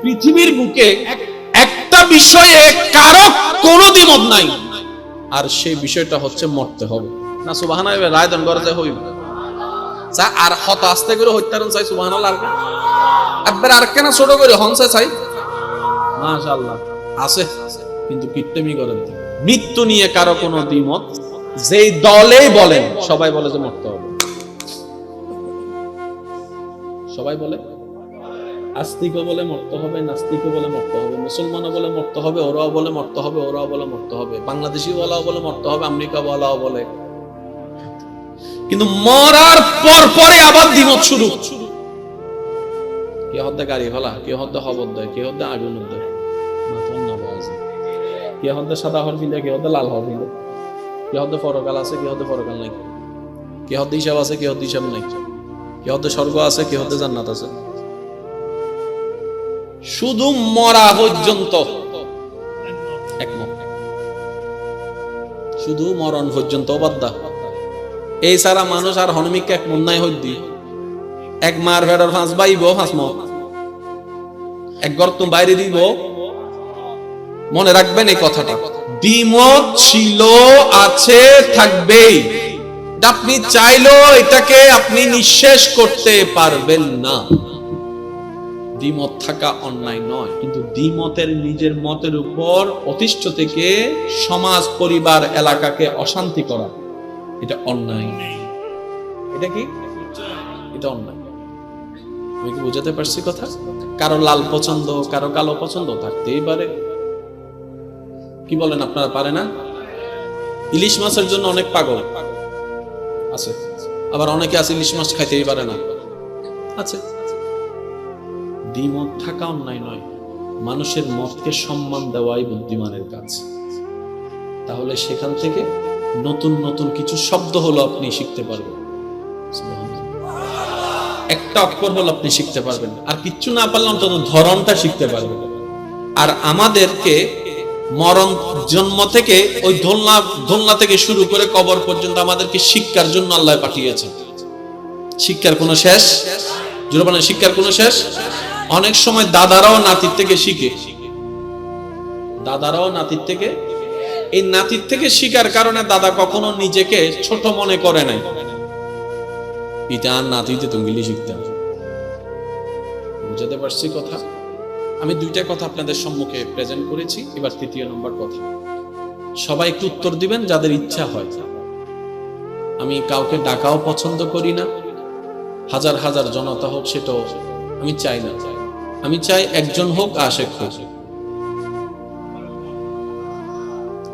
পৃথিবীর বুকে একটা বিষয়ে কারো কোনো দ্বিমত নাই, আর সেই বিষয়টা হচ্ছে মরতে হবে না। সুবহানাল্লাহ রায় দান করতে হইবে যা আর হত আস্তে করে হত্যারণ চাই। সুবহানাল্লাহ আর একবার আর কেন ছোট করে হনসে চাই। মাশাআল্লাহ আছে, কিন্তু কিট্টেমি করেন। মৃত্যু নিয়ে কারো কোনো দ্বিমত, যেই দলেই বলেন সবাই বলে যে মরতে হবে। সবাই বলে, আস্তিকও বলে মরতে হবে, নাস্তিকও বলে মরতে হবে, মুসলমানও বলে মরতে হবে, ওরাও বলে মরতে হবে, ওরাও বলে মরতে হবে, বাংলাদেশি ওয়ালাও বলে মরতে হবে, আমেরিকা ওয়ালাও বলে। কিন্তু মরার পর পরে আবার দ্বিমত শুরু। কে হদ্দে গাড়ি ফেলা, কে হদ্দে খবর দেয়, কে হদ্দে আগুন দেয়, কে হদ্দে সাদা হর ফিলে, কে হদ্দে লাল হর ফিলে, কে হদ্দে পরকাল আছে, কে হদ্দে পরকাল নাই, কে হদ্দে হিসাব আছে, কে হদ্দে হিসাব নাই, কে হদ্দে স্বর্গ আছে, কে হদ্দে জান্নাত আছে। শুধু মরা পর্যন্ত একমত, শুধু মরণ পর্যন্ত বাদ্দা। এই সারা মানুষ আর হনমিক এক মন নাই হইদি। এক মার ভেড়ার ফাঁস বাইব, ফাঁস মত এক গর্ত বাইরে দিব। মনে রাখবেন এই কথাটা, দ্বিমত ছিল, আছে, থাকবেই। আপনি চাইলেও এটাকে আপনি নিঃশেষ করতে পারবেন না। দ্বিমত থাকা অন্যায় নয়, কিন্তু দ্বিমতের নিজের মতের উপর অতিষ্ঠ থেকে সমাজ, পরিবার, এলাকাকে অশান্তি করা, এটা অন্যায়। এটা কি? এটা অন্যায়। আমি কি বুঝাতে পারছি কথা? কারো লাল পছন্দ, কারো কালো পছন্দ থাকতেই পারে। কি বলেন আপনারা, পারে না? ইলিশ মাছের জন্য অনেক পাগল আছে, আবার অনেকে আছে ইলিশ মাছ খাইতেই পারে না, আছে। দ্বিমত থাকা অন্যায় নয়, মানুষের মতকে সম্মান দেওয়াই বুদ্ধিমানের কাজ। তাহলে সেখান থেকে নতুন নতুন কিছু শব্দ হলো আপনি শিখতে পারবেন, একটা অক্ষর হলো আপনি শিখতে পারবেন, আর কিচ্ছু না পারলে অন্তত ধরনটা শিখতে পারবেন। আর আমাদেরকে মরণ, জন্ম থেকে ওই দোলনা থেকে শুরু করে কবর পর্যন্ত আমাদেরকে শিক্ষার জন্য আল্লাহ পাঠিয়েছেন। শিক্ষার কোনো শেষ, জোরে বলেন, শিক্ষার কোনো শেষ। অনেক সময় দাদারাও নাতির থেকে শিখে, দাদারাও নাতির থেকে, এই নাতির থেকে শিখার কারণে দাদা কখনো নিজেকে ছোট মনে করে নাই। এটা নাতিতে তুমি শিখতে হবে। বুঝাতে পারছি কথা? আমি দুইটা কথা আপনাদের সম্মুখে প্রেজেন্ট করেছি, এবার তৃতীয় নম্বর কথা। সবাই একটু উত্তর দিবেন যাদের ইচ্ছা হয়। আমি কাউকে ডাকাও পছন্দ করি না, হাজার হাজার জনতা হোক সেটাও আমি চাই না। আমি চাই একজন হোক, আশেক হোক,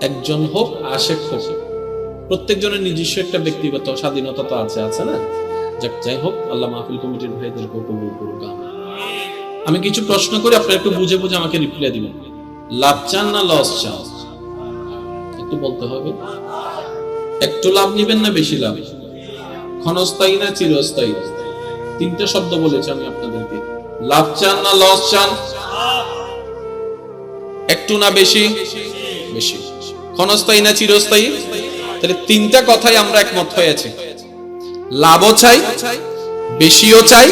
একজন হোক, আশেক হোক। প্রত্যেকজনের নিজস্ব একটা ব্যক্তিগত স্বাধীনতা তো আছে না? যাই হোক, আল্লাহ মাহফিল কমিটির ভাইদেরকে কবুল করুক। আমি কিছু প্রশ্ন করে আপনারা একটু বুঝে বুঝে আমাকে রিপ্লাই দিবেন। লাভ চান না লস চান? একটু বলতে হবে। একটু লাভ নিবেন না বেশি লাভ? ক্ষণস্থায়ী না চিরস্থায়ী? তিনটা শব্দ বলেছি আমি আপনাদেরকে। লাভ চান না লস চান? একটু না বেশি? বেশি। ক্ষণস্থায়ী না চিরস্থায়ী? তাহলে তিনটা কথাই আমরা একমত হয়েছি। লাভও চাই, বেশিও চাই,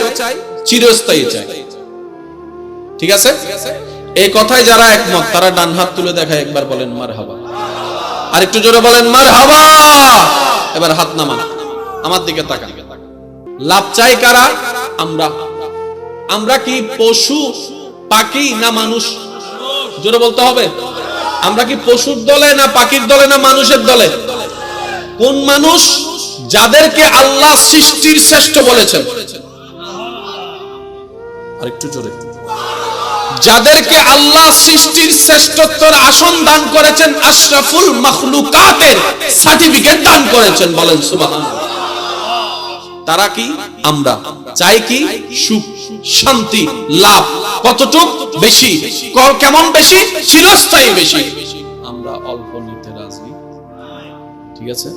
চিরস্থায়ী চাই। ঠিক আছে? এই কথায় যারা একমত তারা ডান হাত তুলে দেখায়, একবার বলেন মারহাবা। আর একটু জোরে বলেন মারহাবা। এবার হাত নামান, আমার দিকে তাকান। লাভ চাই কারা? আমরা। আমরা কি পশু, পাখি না মানুষ? জোরে বলতে হবে। আমরা কি পশুর দলে না পাখির দলে না মানুষের দলে? কোন মানুষ? যাদেরকে আল্লাহ সৃষ্টির শ্রেষ্ঠ বলেছেন। আর একটু জোরে। যাদেরকে আল্লাহ সৃষ্টির শ্রেষ্ঠত্বের আসন দান করেছেন, আশরাফুল মাখলুকাতের সার্টিফিকেট দান করেছেন, বলেন সুবহানাল্লাহ। তারা কি? আমরা। চাই কি? সুখ, শান্তি, লাভ। কতটুক? বেশি। কেমন বেশি? চিরস্থায়ী বেশি। আমরা অল্প নিতে রাজি। ঠিক আছে?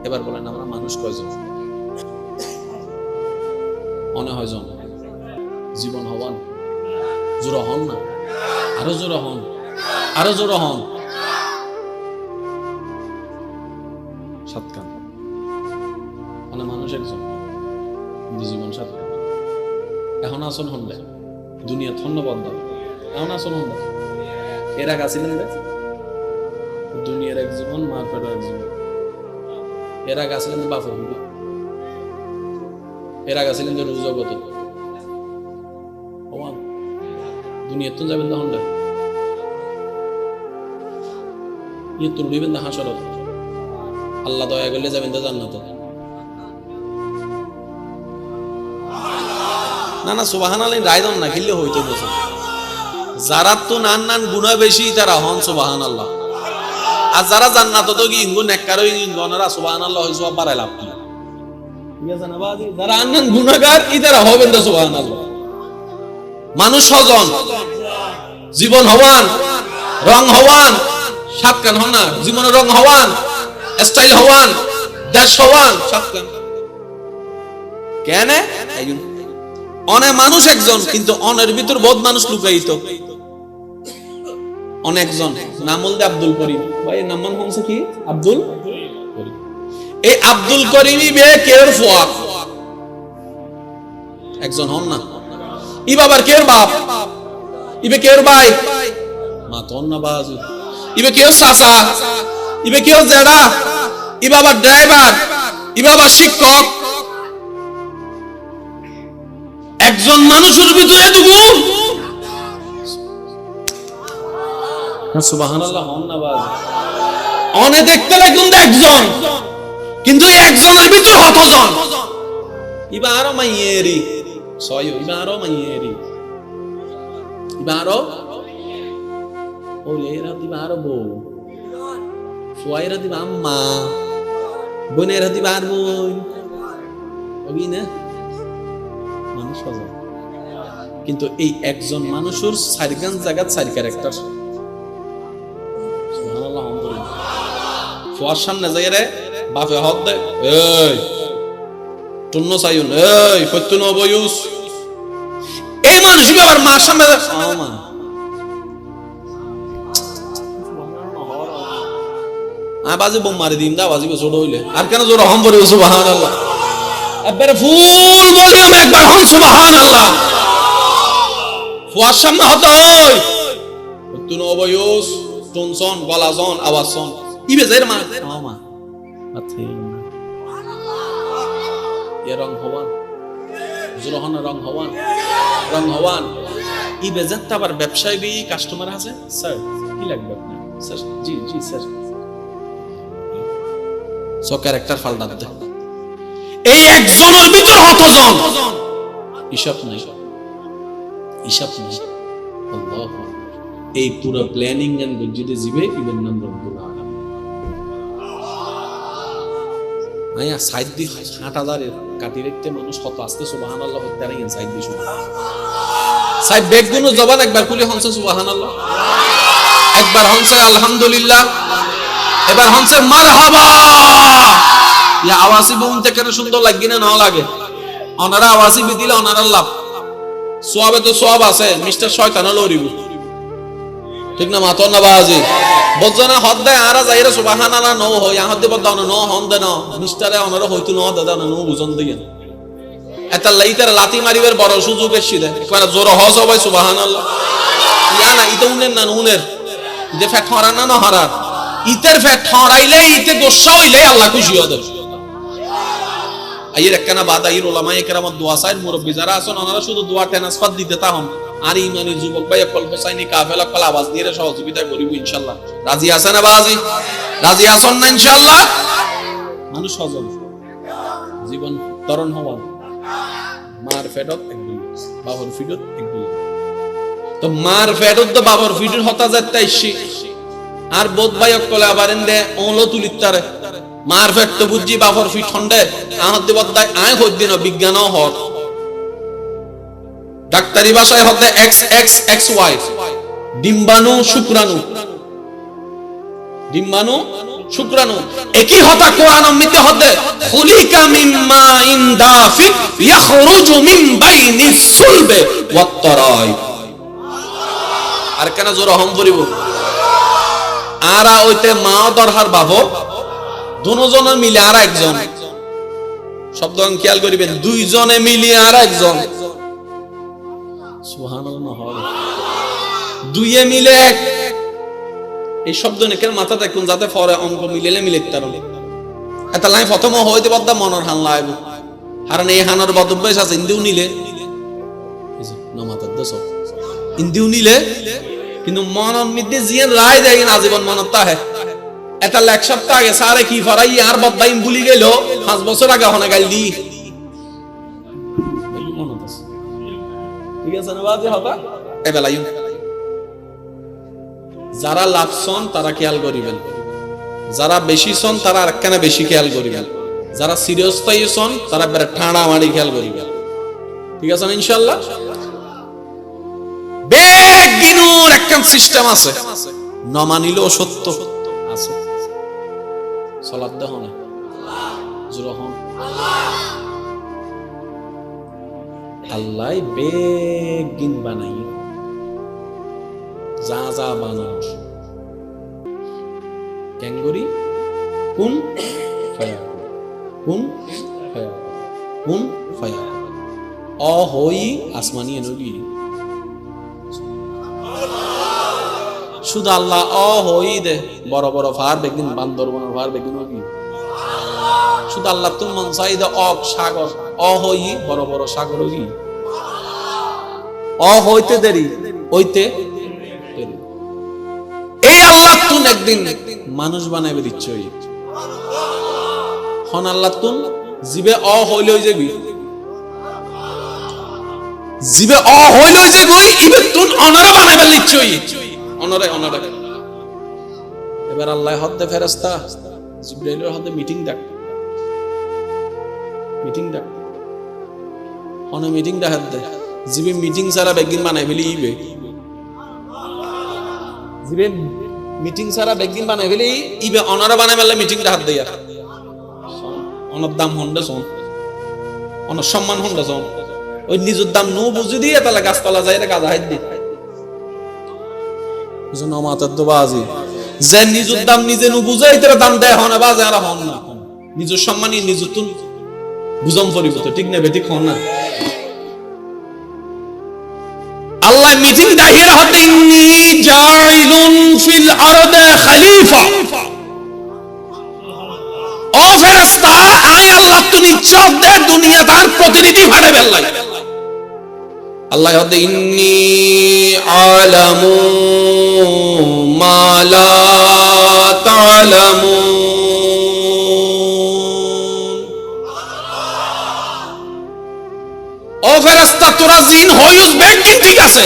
এবার বলেন, আমরা মানুষ কয়জন? মনে হয় জন। জীবন হওয়ান, জোর হন না, আরো জোর হন, আরো জোর হন। সাতকান মানে মানুষ একজন, জীবন সাতকান। এখন আসন হন, দুনিয়া ধন্যবাদ দাও। না শুনুন এরা গাছিলেন দুনিয়ার এক জীবন মার পেটের এক জীবন এরা গাছিলেন বাপর এরা গাছিলেন রোজ জগত দুনিয়ার তো যাবেন না হন্ডা ইয়ে তো উড়িবেন না হাসর আল্লাহ দয়া করলে যাবেন তো জান্নাত না না সুবহানাল্লাহ রায়দন না খেললে হইতো বসে যারা তো নান গুনাহ বেশি তারা হন সুবহানাল্লাহ আর যারা জান্নাত তো কি ইনগো নেককার ইনগোনারা সুবহানাল্লাহ হইছো বাড়াই লাভ কি ঠিক আছে না বাজি যারা নান গুনাহগার ইদারা হবেন তো সুবহানাল্লাহ মানুষ হজন জীবন হওয়ান রং হওয়ান সাতকান হন না জীবনের রং হওয়ান স্টাইল হওয়ান দেশ হওয়ান সাতকান কেন অনেক মানুষ একজন কিন্তু অনের ভিতর বহুত মানুষ লুকায়িত অনেকজন নাম বলতে আব্দুল করিম ভাই নাম হচ্ছে কি আব্দুল করিম এই আব্দুল করিমই বে কের ফুয়া একজন হন না ই বাবার কের বাপ ইবে কের ভাই মা তো না বাজু ইবে কেউ চাচা ইবে কেউ জেডা ই বাবার ড্রাইভার ই বাবার শিক্ষক একজন মানুষের ভিতরে দুগু সুবহানাল্লাহ হন না বাজু অনে দেখতে লাগুন একজন কিন্তু এই একজনের ভিতর হতজন ইবা আরো মাইয়েরি সয় ইবা আরো মাইয়েরি ইবা আরো ওলেরা দিবা আরো বউ ফুয়াইরা দিবা আম্মা বোনেরা দিবা আর বোন ওই না মানুষ হজন কিন্তু এই একজন মানুষের চারিগান জায়গাত চারি ক্যারেক্টার সুবহানাল্লাহ আলহামদুলিল্লাহ ফুয়ার সামনে যাই রে বাপে হদ দে এই টুন্ন চাইুন এই ফতুন অবয়ুস এই মানুষ আবার মার সামনে মা বাজি বোম মারি দিম দা বাজি ছোট হইলে আর কেন জোর হম পড়ে সুবহানাল্লাহ একবারে ফুল ভলিউম একবার হম সুবহানাল্লাহ ফুয়ার সামনে হতো ওই তুন অবয়স টনসন গলাজন আওয়াজন ইবে যাইর মা মা আচ্ছা এ রং হওয়ান জোরহন রং হওয়ান ইবে যাত্তা আবার ব্যবসায়ী বি কাস্টমার আছে স্যার কি লাগবে আপনার স্যার জি জি স্যার সো ক্যারেক্টার পাল্টা দে এই একজনের ভিতর হতজন হিসাব নাই আল্লাহ এই পুরো প্ল্যানিং এন্ড বুঝিতে জিবে ইবেন নাম রব্বুল আলামিন আয়া সাইদ দি 6000 এর কাটি রাখতে মানুষ কত আসতে সুবহানাল্লাহ হতে আর ইন সাইদ দি শুনো সাইদ বেগুনো জবান একবার খুলে হনছে সুবহানাল্লাহ একবার হনছে আলহামদুলিল্লাহ এবার হনছে মারহাবা ইয়া আওয়াজি বলতে কেন সুন্দর লাগি না লাগে ওনারা আওয়াজি দিলে ওনারা লাভ সওয়াবে তো সওয়াব আছে মিস্টার শয়তান লরিব ঠিক না মাতো না বাজি বজনা হদ দেয় আরা যাইরা সুবহানাল্লাহ নো হয় আহদ দেব দাও নো হন দে না মিস্টারে ওনারা হয়তো নো দাদা নো বুঝন দিয়েন এত লাইতার লাতি মারিবার বড় সুযোগ এসে দেয় একবার জোর হজ হবে সুবহানাল্লাহ ইয়া না ইতো উনের না উনের যে ফ্যাট হরা না হরার ইতের ফ্যাট হরাইলে ইতে গোসা হইলে আল্লাহ খুশি হবে আইয়ের একখানা বাদ আইয়ের ওলামায়ে কেরামত দোয়া চাই মুরব্বি যারা আছেন ওনারা শুধু দোয়া ট্রান্সফার দিতে তাহম আর ইমানি যুবক ভাই কল হোসাইনি কাফেলা কল আওয়াজ দিয়ে সহযোগিতা করিব ইনশাআল্লাহ রাজি আছেন না বাজি রাজি আছেন না ইনশাআল্লাহ মানুষ হজম জীবন তরণ হওয়া মার ফেডত একদম বাবার ফিডত একদম তো মার ফেডত তো বাবার ফিডত হতা যাইতাইছি আর বোধ ভাই কল আবার এন্ডে ওলো তুলিতারে মার ফেট তো বুঝি বাবার ফিট হন্ডে আহত দেবদায় আয় হদ্দিন বিজ্ঞান হক ডাক্তারি ভাষায় হতে এক্স এক্স এক্স ওয়াই ডিম্বাণু শুক্রাণু একই হতা কোরআন অমৃতে হতে খুলিকা মিন মাইন দাফিক ইয়াখরুজু মিন বাইনিস সুলবে ওয়াত তারাই আর কেন জোর হম পড়িব আরা ওইতে মা দরহার বাবু দুজনে মিলে আর একজন শব্দ খেয়াল করিবেন দুইজনে মিলে আর একজন সুবহানাল্লাহ দুইয়ে মিলে এক, এই শব্দ নেকের মাথা দেখুন যাতে পরে অঙ্ক মিলেলে মিলে তার এটা লাই প্রথম হইতে পারদা মনের হান লাইব কারণ এই হানার বদভ্যাস আছে ইন্দিও নিলে না মাথার দোষ ইন্দিও নিলে কিন্তু মনের মধ্যে জিয়ান রায় দেয় না জীবন মনত তা হে এটা এক সপ্তাহ আগে সারে কি ফরাই আর বদদাইম ভুলি গেল 5 বছর আগে হনে গাল দি ঠিক আছে না বাজে হতা এ বেলায়ু যারা লাভসন তারা খেয়াল করিবেন, যারা বেশি সন তারা আরেকখানে বেশি খেয়াল করিবেন, যারা সিরিয়াস পাইছন তারা বেরে ঠাড়া মারি খেয়াল করিবেন। ঠিক আছে না ইনশাআল্লাহ? বেগিনুর একখান সিস্টেম আছে, ন মানিলেও সত্য আছে। সালাত দেহ না জুরহন আল্লাহ বেগিন বানাই যা যা বানানো ক্যাঙ্গুরি কোন ফায়া কোন ফায়া কোন ফায়া অ হই আসমানি নবী শুধু আল্লাহ অ হই দে বড় বড় ফার বেগিন বান্দরবনের ফার বেগিন নবী শুধু আল্লাহ তুম মন চাইদে অক সাগর অ হই বড় বড় সাগর কি অ হইতে দেরি হইতে এই আল্লাহ তুন একদিন মানুষ বানাইবে দিচ্ছে হন আল্লাহ তুন জিবে অ হইল যাবি জিবে অ হইল যে গই ইবে তুন অনরে বানাইবে দিচ্ছে অনরে অনরে এবার আল্লাহ হদ্দে ফেরেশতা জিবরাইলের হদ্দে মিটিং ডাক হনে মিটিং ডাক দে জিবে মিটিং সারা বেগিন বানাইবে লিবে জিবে মিটিং সারা বেগিন বানাই ফেলি ইবে অনারা বানাই ফেললে মিটিংটা হাত দেয়া অনার দাম হন্ডা শোন অনার সম্মান হন্ডা শোন ওই নিজের দাম নো বুঝি দিয়ে তাহলে গাছতলা যাই রে গাজা হাত দি বুঝুন মাতার তো বাজি যে নিজের দাম নিজে নু বুঝাই তার দাম দেয় হন বাজে আর হন না নিজের সম্মানই নিজের তুন বুঝম পরিবর্তন ঠিক না বেঠিক হন না আল্লাহ মিটিং দাহির হতে ইন্নী জাইলুন ফিল আরদে খলিফা ও ফেরেশতা আয় আল্লাহ তুমি ইচ্ছা দে দুনিয়া তার প্রতিনিধি বানাই ফেললাই আল্লাহ হতে ইন্নী আলামু মা লা তা'লামুন ও ফেরেশতা তোরা জিন হইস বেগিন ঠিক আছে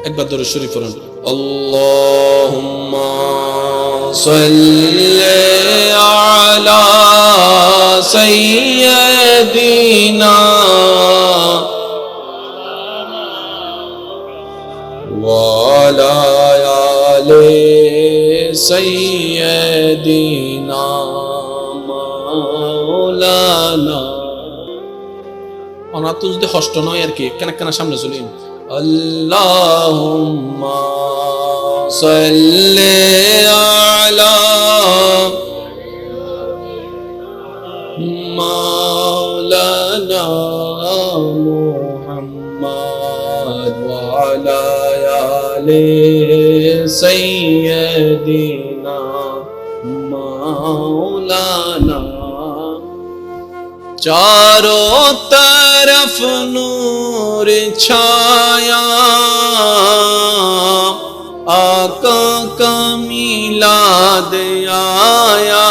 একবার দরুদ শরীফ পড়ুন আল্লাহুম্মা সাল্লি আলা সাইয়্যিদিনা ওয়া আলা আলি সাইয়্যিদিনা মাওলানা অনা তো যদি কষ্ট নয় আর কি কেন কেন সামনে চলে আল্লাহুম্মা সাল্লি আলা মাওলানা মুহাম্মদ ওয়া আলা আলি সাইয়্যিদিনা মাওলানা चारों तरफ नूर छाया आका का मिलाद आया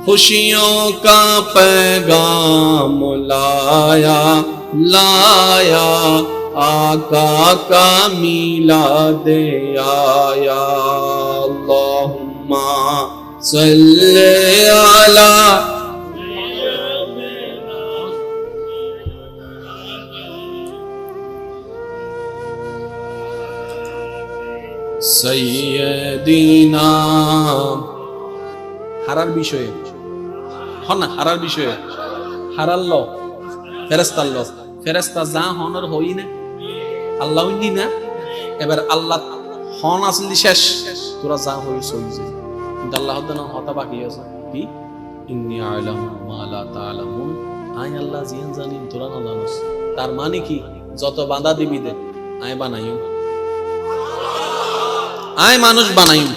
खुशियों का पैगाम लाया लाया आका का मिलाद आया अल्लाहुम्मा सल्ले अला সৈয়দিনা হারার বিষয়ে হন না হারার বিষয়ে হারার ল ফেরেশতার ল ফেরেশতা যা হনর হই না আল্লাহ হইনি না এবার আল্লাহ হন আসলি শেষ তোরা যা হই সই যায় আল্লাহ হতা বাকি আছে কি ইন্নী আ'লামু মা লা তা'লামুন আয় আল্লাহ জিয়ান জানিন তোরা না জানোস তার মানে কি যত বাঁধা দিবি দে, আয় বানাইও, আয় মানুষ বানাইও,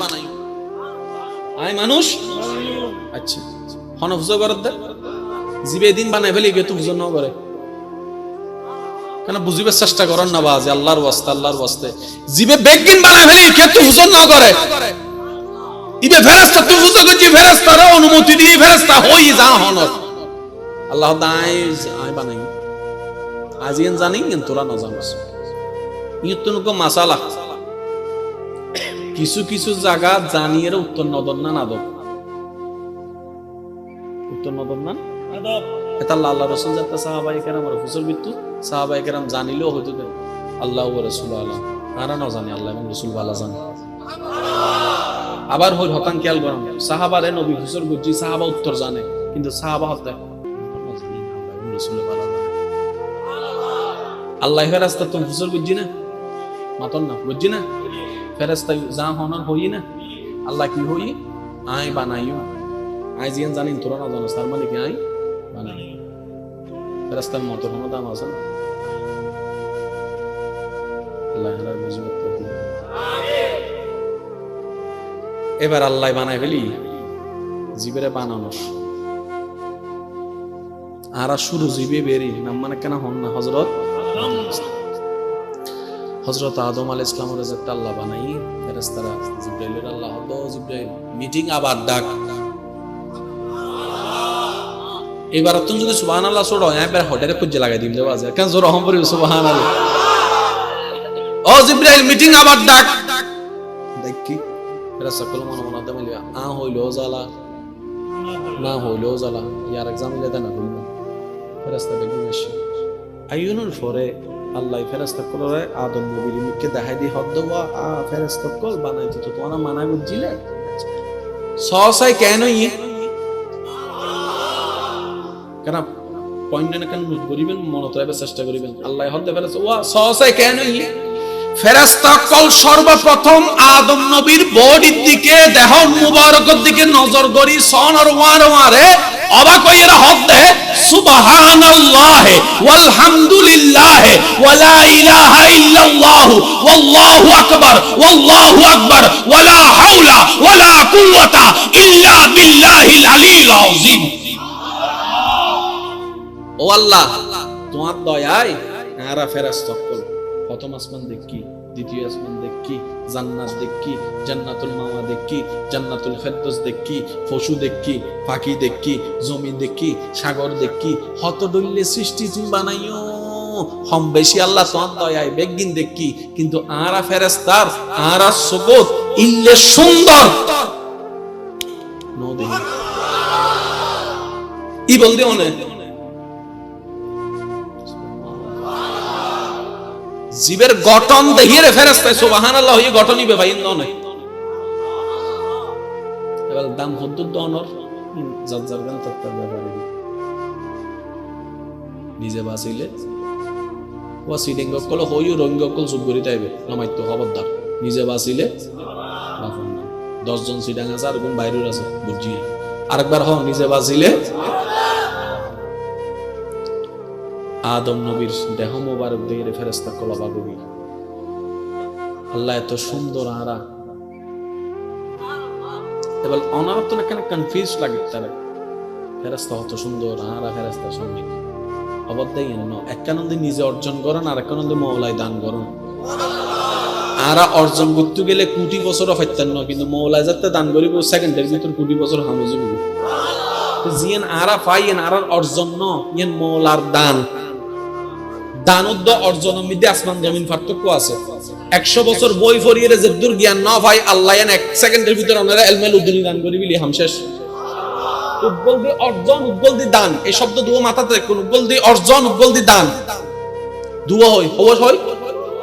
আয় মানুষ। আচ্ছা হন হুজুর করে দে, জিবে দিন বানাই ফেলি গে তো হুজুর ন করে কেন? বুঝিবার চেষ্টা করেন না বাজে, আল্লাহর ওয়াস্তে, আল্লাহর ওয়াস্তে জিবে বেগিন বানাই ফেলি কে তো হুজুর ন করে। ইবে ফেরেশতা তুই হুজুর গজি ফেরেশতার অনুমতি দিয়ে ফেরেশতা হই যা হনর আল্লাহ দাই আয় বানাই। আজিন জানি কিন্তু তোরা না জানিস ইয়তুনকো মাসালা কিছু কিছু জায়গা জানিয়ে উত্তর নদর না নাদব, উত্তর নদর না নাদব। এটা আল্লাহ রাসূল যাতে সাহাবায়ে কেরাম আর হুজুর বিতু সাহাবায়ে কেরাম জানিলেও হয়তো আল্লাহ ওয়া রাসূল আল্লাহ আর না জানি, আল্লাহ এবং রাসূল ভালো জানে। আবার হই হতান খেয়াল করুন, সাহাবারে নবী হুজুর গজি সাহাবা উত্তর জানে কিন্তু সাহাবা হতে রাসূল ভালো জানে। আল্লাহ ফেরেশতা তুমি হুজুর গজি না মাতন না গজি না ফেরেশতা যা হনর হই না, আল্লাহ কি হই আয় বানাইও, আয় জিয়ান জানিন তোরা না জানো তার মানে কি আয় বানাই। ফেরেশতার মত কোনো দাম আছে না? আল্লাহ এর বুঝবে তো আমিন। এবার আল্লাহ বানাই ফেলি জিবেরে বানানোর আর শুরু জিবে বেরি নাম মানে কেন হন না হযরত আদম আলাইহিস সালামের যে আল্লাহ বানাই ফেরেশতারা জিবরাইলের আল্লাহ তো জিবরাইল মিটিং আবার ডাক। এবার তুমি যদি সুবহানাল্লাহ ছোড়ো এবার হোটেলে খুঁজে লাগাই দিম দেবা যায় কেন জোর রহম করি সুবহানাল্লাহ। ও জিবরাইল মিটিং আবার ডাক দেখি ফেরেশতা কল মনে মনে আদম মিলিয়া আ হইলো জালা না হইলো জালা ইয়ার एग्जाम লেদা না হইলো ফেরেশতা বেগুন এসে আইয়ুনুর পরে আল্লাহ ফেরেশতা কলরে আদম নবীর মুখে দেখাই দি হদ দেওয়া আ ফেরেশতা কল বানাইতে তো তোরা মানা বুঝিলে সসাই কেন ই কেন পয়েন্ট না কেন করিবেন মনে তো এবার চেষ্টা করিবেন আল্লাহ হদ দে ফেরেশতা ওয়া সসাই কেন ই ফেরেশতা কল সর্বপ্রথম আদম নবীর বডির দিকে দেহ মুবারকের দিকে নজর করি সনর ওয়ারে অবাক হইরা হদ দে সুবহানাল্লাহ ওয়ালহামদুলিল্লাহ ওয়ালা ইলাহা ইল্লাল্লাহ ওয়াল্লাহু আকবার ওয়ালা হাওলা ওয়ালা কুওয়াতা ইল্লা বিল্লাহিল আলিয়্যিল আযীম। ও আল্লাহ তোমার দয়ায় আরা ফেরেশতা কল প্রথম আসমান দেখি, দ্বিতীয় আসমান দেখি, জান্নাত দেখি, জান্নাতুল মাওয়া দেখি, জান্নাতুল ফেরদৌস দেখি, পশু দেখি, পাখি দেখি, জমি দেখি, সাগর দেখি, হত দল্লে সৃষ্টি তুমি বানাইও হম বেশি আল্লাহ তোমার দয়ায় বেগিন দেখি কিন্তু আরা ফেরেশতার আরা সুবত ইল্লে সুন্দর নো দেখি ই বলতে অনেক জীবের গঠন দেখিয়ে ফেরেশতা সুবহানাল্লাহ এই গঠনই ভাই নয়। এবার দাম হদ্দুর দনর জাজ্জার গান তত্তার ব্যাপারে নিজে বাঁচিলে ও সিডিং কল হইও রঙ্গ কল চুপ করি তাইবে নামাইত খবরদার নিজে বাঁচিলে 10 জন সিডাং আছে আর কোন বাইরের আছে বুঝিয়ে আরেকবার হ নিজে বাঁচিলে। আদম নবীর দেহ মোবারক দিয়ে ফেরেশতা কলবা গবি আল্লাহ এত সুন্দর আরা এবার অনারত না কেন কনফিউজ লাগে তারা ফেরেশতা এত সুন্দর আরা ফেরেশতা সঙ্গে অবদাই না একানন্দে নিজে অর্জন করেন আর একানন্দে মওলাই দান করেন আরা অর্জন করতে গেলে কোটি বছর ফাইতেন না কিন্তু মওলাই যাতে দান করিব সেকেন্ডের ভিতর কোটি বছর হামে যাব জিয়ান আরা পাইয়েন আর অর্জন ন ইয়েন মওলার দান দানউদ্দ অর্জনের মধ্যে আসমান জমিন পার্থক্য আছে। 100 বছর বই পড়িয়ে যে দূর জ্ঞান না ভাই আল্লাহ এন 1 সেকেন্ডের ভিতর আপনারা ইলমুল উদ্দুনি দান করি বলি হামশেষ উদ্গল দি অর্জন উদ্গল দি দান এই শব্দ দুটো মাথাতে রাখুন উদ্গল দি অর্জন উদ্গল দি দান দুয়া হয় হওয়া হয়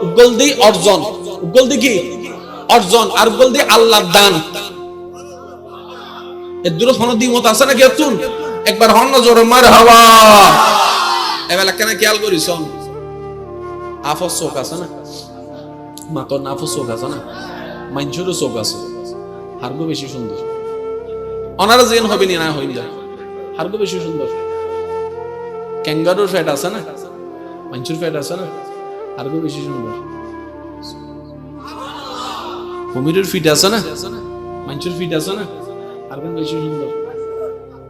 উদ্গল দি অর্জন উদ্গল দি কি অর্জন আর উদ্গল দি আল্লাহর দান এর দুটো ফোন দি মত আছে না কি তুন একবার হন না জোরে মারহাবা এবেলা কেন খেয়াল করিস আফস চোখ আছে না মাতর নাফস চোখ আছে না মাইনচুরও চোখ আছে হারগো বেশি সুন্দর অনারা যেন হবে না হইন যায় হারগো বেশি সুন্দর ক্যাঙ্গারুর ফ্যাট আছে না মাইনচুর ফ্যাট আছে না আর কেউ বেশি সুন্দর? কুমিরের ফিট আছে না, মানুষের ফিট আছে না, আর কেউ বেশি সুন্দর?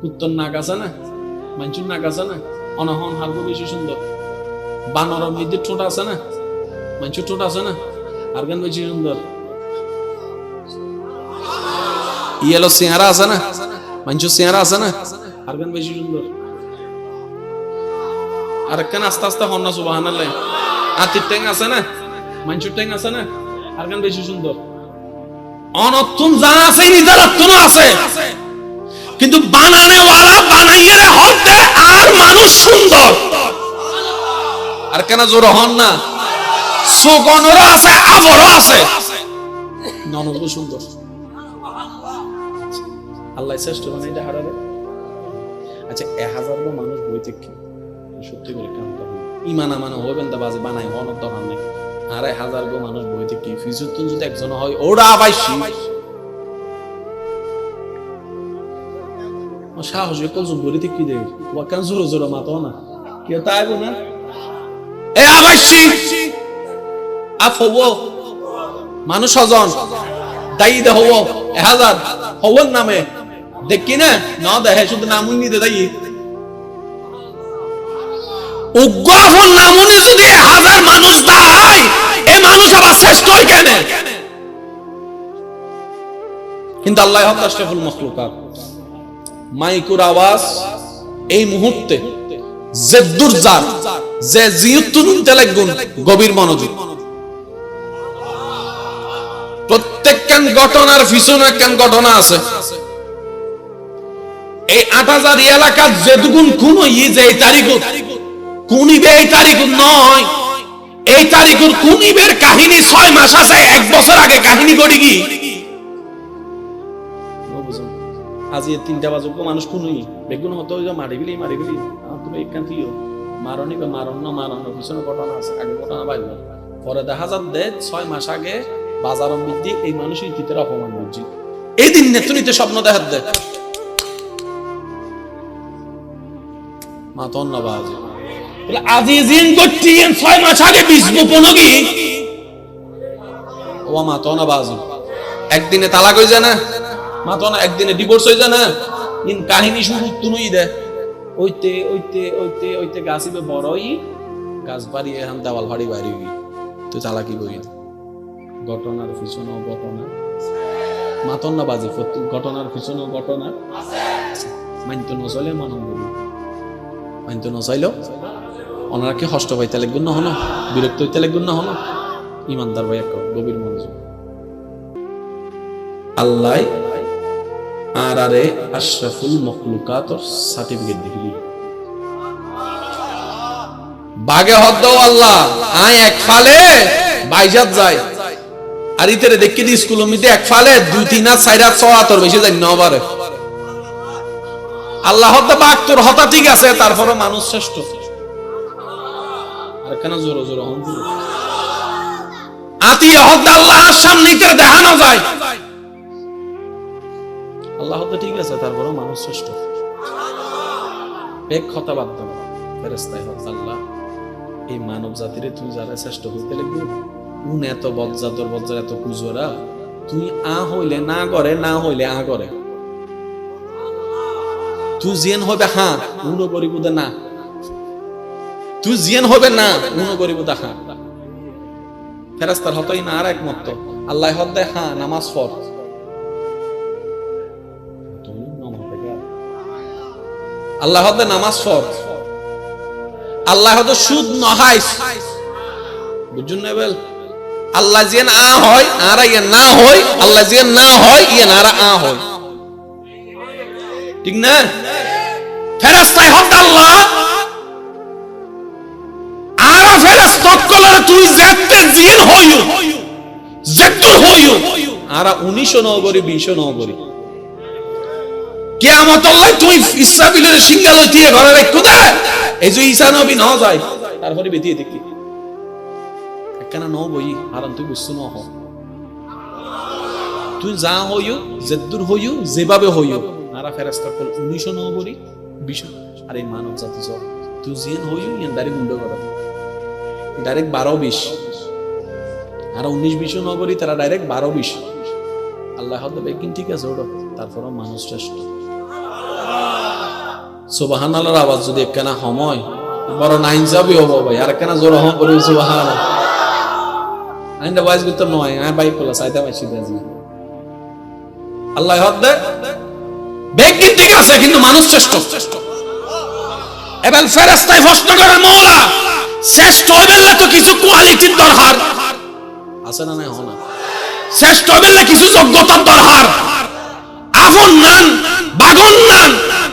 কুত্তর নাক আছে না, মানুষের নাক আছে না, অনহন আর কেউ বেশি সুন্দর? বানরের মধ্যে ঠোঁট আছে না, মানুষের ঠোঁট আছে না, আর কেন বেশি সুন্দর? ইয়েলো চেহারা আছে না, মানুষের চেহারা আছে না, আর কেন বেশি সুন্দর? আর কেন আস্তে আস্তে হন না সুবহানাল্লাহ? হাতির ট্যাং আছে না, মানুষের ট্যাং আছে না, আর কেন বেশি সুন্দর? অনতুন যা আছে নিদারাত্তন আছে, কিন্তু বানানে ওয়ালা বানাইয়ে হতে আর মানুষ সুন্দর। আর কেন জোর হন না? সুগনরও আছে, আবরও আছে, ননদ সুন্দর। আল্লাহ শ্রেষ্ঠ বানাইতে হারাবে। আচ্ছা 1000 মানুষ বইতে কি সত্যি করে কেমন ইমান আমানো হইবেন তা বাজে বানাই হন দরকার নেই। 1000 মানুষ বইতে কি ফিজুতুন যদি একজন হয় ওরা আবাইছি ও সাহস কল বইতে কি দেই ওয়া কেন জোর জোর মাতো না কি তাইবো না এ আবাইছি আফও মানুষ হজন দাই দে হও 1000 হওয়ার নামে দেখি না না দেখে শুধু নামুন নিতে দাই উগ্রফন নামুনে যদি 1000 মানুষ দায় এই মানুষ আবার শ্রেষ্ঠ হয় কেন? কিন্তু আল্লাহ হক আশরাফুল মাখলুকাত মাইকুর আওয়াজ এই মুহূর্তে জেদ্দুর জার যে জিয়ুতুন তেলাগুন গভীর মনোযোগ প্রত্যেকখান ঘটনার পিছনে একখান ঘটনা আছে। এই 8000 এলাকার যেদুগুন কোন যে এই তারিখ কুনিবে এই তারিখ নয়, এই তারিখের কুনিবের কাহিনী 6 মাস আছে, 1 বছর আগে কাহিনী করি কি আজি 3টা বাজে মানুষ কোনই বেগুন হতো মারি গেলি তুমি একখান দিও মারনি বা মারন না মারানোর পিছনে ঘটনা আছে, আগে ঘটনা বাইবে পরে দেখা যাবে 6 মাস আগে বাজার বৃদ্ধি এই মানুষের ভিতরে অপমান বুঝছি এই দিন নেতৃত্বে স্বপ্ন দেখা দেয় মাতন না বাজে আজি জিন করছি 6 মাস আগে বীজ বপন কি ও মাতন না বাজে একদিনে তালাক হয়ে যায় না, মাতন একদিনে ডিভোর্স হয়ে যায় না, ইন কাহিনী শুরু তুই দে ওইতে ওইতে ওইতে ওইতে গাছিবে বড়ই গাছ বাড়ি এখন দেওয়াল ভাড়ি বাড়ি তুই তালাকি বই ঘটনার পিছনে ঘটনা মাতন না বাজে ঘটনার পিছনে ঘটনা মানতো নচলে মানব মানতো নচাইলেও ওনারা কি কষ্ট পাইতে লাগবেন না হলো বিরক্ত হইতে লাগবেন না হলো ইমানদার ভাই এক গভীর মনোযোগ আল্লাহ আর আরে আশরাফুল মাখলুকাতর সার্টিফিকেট দিবি বাগে হদ আল্লাহ আয় এক ফালে বাইজাত যায় আর ইতেরে দেখি দি স্কুল মিতে এক ফালে 2 3 আর 4 আর 6 তোর বেশি যায় নবারে আল্লাহ হদ বাক তোর হতা ঠিক আছে তারপরে মানুষ শ্রেষ্ঠ আর কেন জোরে জোরে হন আতি হদ আল্লাহর সামনে ইতেরে দেখানো যায় আল্লাহ হদ ঠিক আছে তারপরে মানুষ শ্রেষ্ঠ এক কথা বাদ দাও ফেরেশতাই হদ আল্লাহ এই মানব জাতিরে তুই যারা শ্রেষ্ঠ হইতে লাগবে উন এত বজ্জাতর বজ্জার এত কুজোরা তুই আ হইলে না করে না হইলে আ করে তুই জিয়ান হবে হ্যাঁ উনো করিব না তুই জিয়ান হবে না উনো করিব হ্যাঁ ফেরেশতার হতই না আর একমত আল্লাহ হদ দেয় হ্যাঁ নামাজ পড় আল্লাহ হদ নামাজ পড় আল্লাহ হদ সুদ নহাইস বুঝুন না বেল আল্লাহ জিয়ান আ হয় আর ইয়া না হয় আল্লাহ জিয়ান না হয় ইয়া নারা আ হয় ঠিক না ফেরেশতাই হদ আল্লাহ আরা ফেরেশতা কলরে তুই যেতে জিয়ান হইও যেতে হইও আরা 19 নগরী 20 নগরী কিয়ামত আল্লাহ তুই ইসরাফিলের সিংহা লইতে ঘরে রাখো দে এই যে ঈসা নবী না যায় তারপরে বেদিয়ে দেখি কেন ন বই হারান তুই বুঝছো না হ তুই যা হইও যেদুর হইও যেভাবে হইও আরা ফেরেশতা কল 19 নগরী 20 আর এই মানব জাতি সব তুই জিন হইও ইয়ান দাড়ি গুন্ড করা ডাইরেক্ট 12-20, আর 19-20 নগরী তারা ডাইরেক্ট 12-20। আল্লাহ হয়তো বেগিন ঠিক আছে ওটা, তারপরও মানুষ শ্রেষ্ঠ। সুবহানাল্লাহর আওয়াজ যদি একখানা সময় বড় নাইন যাবি হবো ভাই, আর একখানা জোর হম করি সুবহানাল্লাহ। আইনটা ওয়াইজ করতে নয়, আমি বাইক বলা চাইতে পারছি আল্লাহ হদ্দে বেগিন ঠিক আছে, কিন্তু মানুষ শ্রেষ্ঠ। এবার ফেরেশতায় প্রশ্ন করে, মওলা শ্রেষ্ঠ হইবেন তো কিছু কোয়ালিটির দরকার আছে না? নাই হনা শ্রেষ্ঠ হইবেন কিছু যোগ্যতার দরকার। আপন নান, বাগন নান,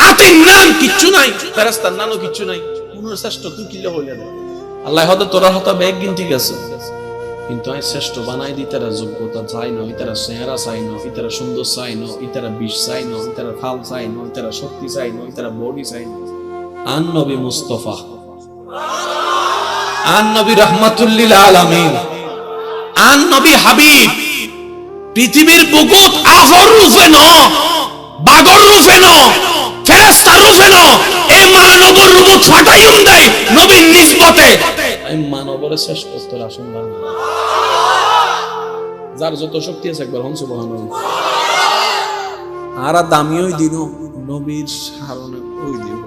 আতিন নান কিচ্ছু নাই, ফেরেশতার নানও কিচ্ছু নাই, কোন শ্রেষ্ঠ তুই কিলে হইলে না? আল্লাহ হয়তো তোরা হয়তো বেগিন ঠিক আছে, কিন্তু আমি শ্রেষ্ঠ বানাই দিই তারা যোগ্যতা চাই না, ইতারা চেহারা চাই না, ইতারা সুন্দর চাই না, ইতারা বিষ চাই না, ইতারা ফাল চাই না, ইতারা শক্তি চাই না, ইতারা বডি চাই না। আন নবী মুস্তাফা, আন নবী রাহমাতুল লিল আলামিন, আন নবী হাবিব পৃথিবীর বুকুত আহর রূপে ন, বাগর রূপে ন, ফেরেশতার রূপে ন, এই মানবর রূপত ফাটাইউন দেয় নবীর নিসবতে। এই মানবর শ্রেষ্ঠত্বের আসন বাংলা, যার যত শক্তি আছে একবার হন সুবহানাল্লাহ। আর দামিওই দিন নবীর সারণে ওই দিন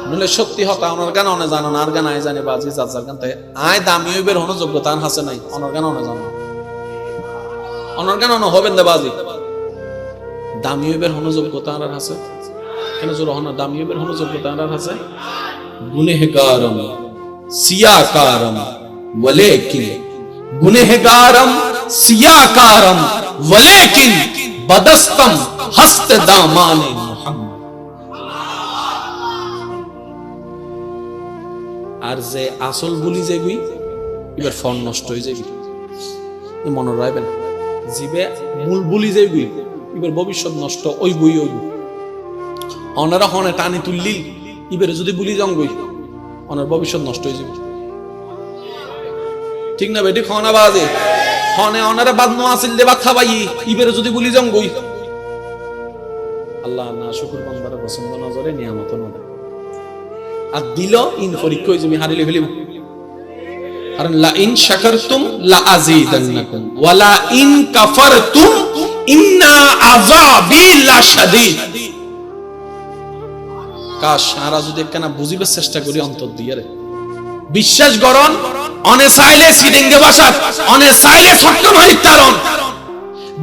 নলে সত্যি হতা ওনার গান অনে জানো না, আর গান আয় জানে বাজি চাচার গান, তাই আয় দামিওই বের হনো যোগ্যতা আন হাসে নাই, অনার গান অনে জানো, অনার গান অনে হবেন দে বাজি, দামিওই বের হনো যোগ্যতা আর হাসে কেন জোর হন, দামিওই বের হনো যোগ্যতা আর হাসে। গুনেহগারম সিয়াকারম ওয়ালাকিন, গুনেহগারম সিয়াকারম ওয়ালাকিন বদস্তম হস্ত দামানে মুহাম্মদ। আর যে আসল বলি যাবি এবার ফল নষ্ট হয়ে যাবি, মনে রাখবেন। জিবে মূল বলি যাবি এবার ভবিষ্যৎ নষ্ট ওই বই ওই অনারা হনে টানি তুললি এবারে যদি বলি জঙ্গই অনার ভবিষ্যৎ নষ্ট হয়ে যাবে, ঠিক না বেটি? খনা বাজে হনে অনারা বাদনো আসিল দেবা খাবাই এবারে যদি বলি জঙ্গই। আল্লাহ না শুকর বান্দারা পছন্দ নজরে নিয়ামত নজরে আর দিল ইন পরীক্ষা হয়ে যাবে, হারিলে ফেলিব। কারণ লা ইন শাকারতুম লা আযীদান্নাকুম ওয়া লা ইন কাফারতুম ইন্না আযাবি লাশাদীদ। কাশ সারা যদি একখানা বুঝিবার চেষ্টা করি অন্তর দিয়ে রে, বিশ্বাস করন অনে চাইলে সিডিঙ্গে বাসাত, অনে চাইলে ছক্কা মারি তারন,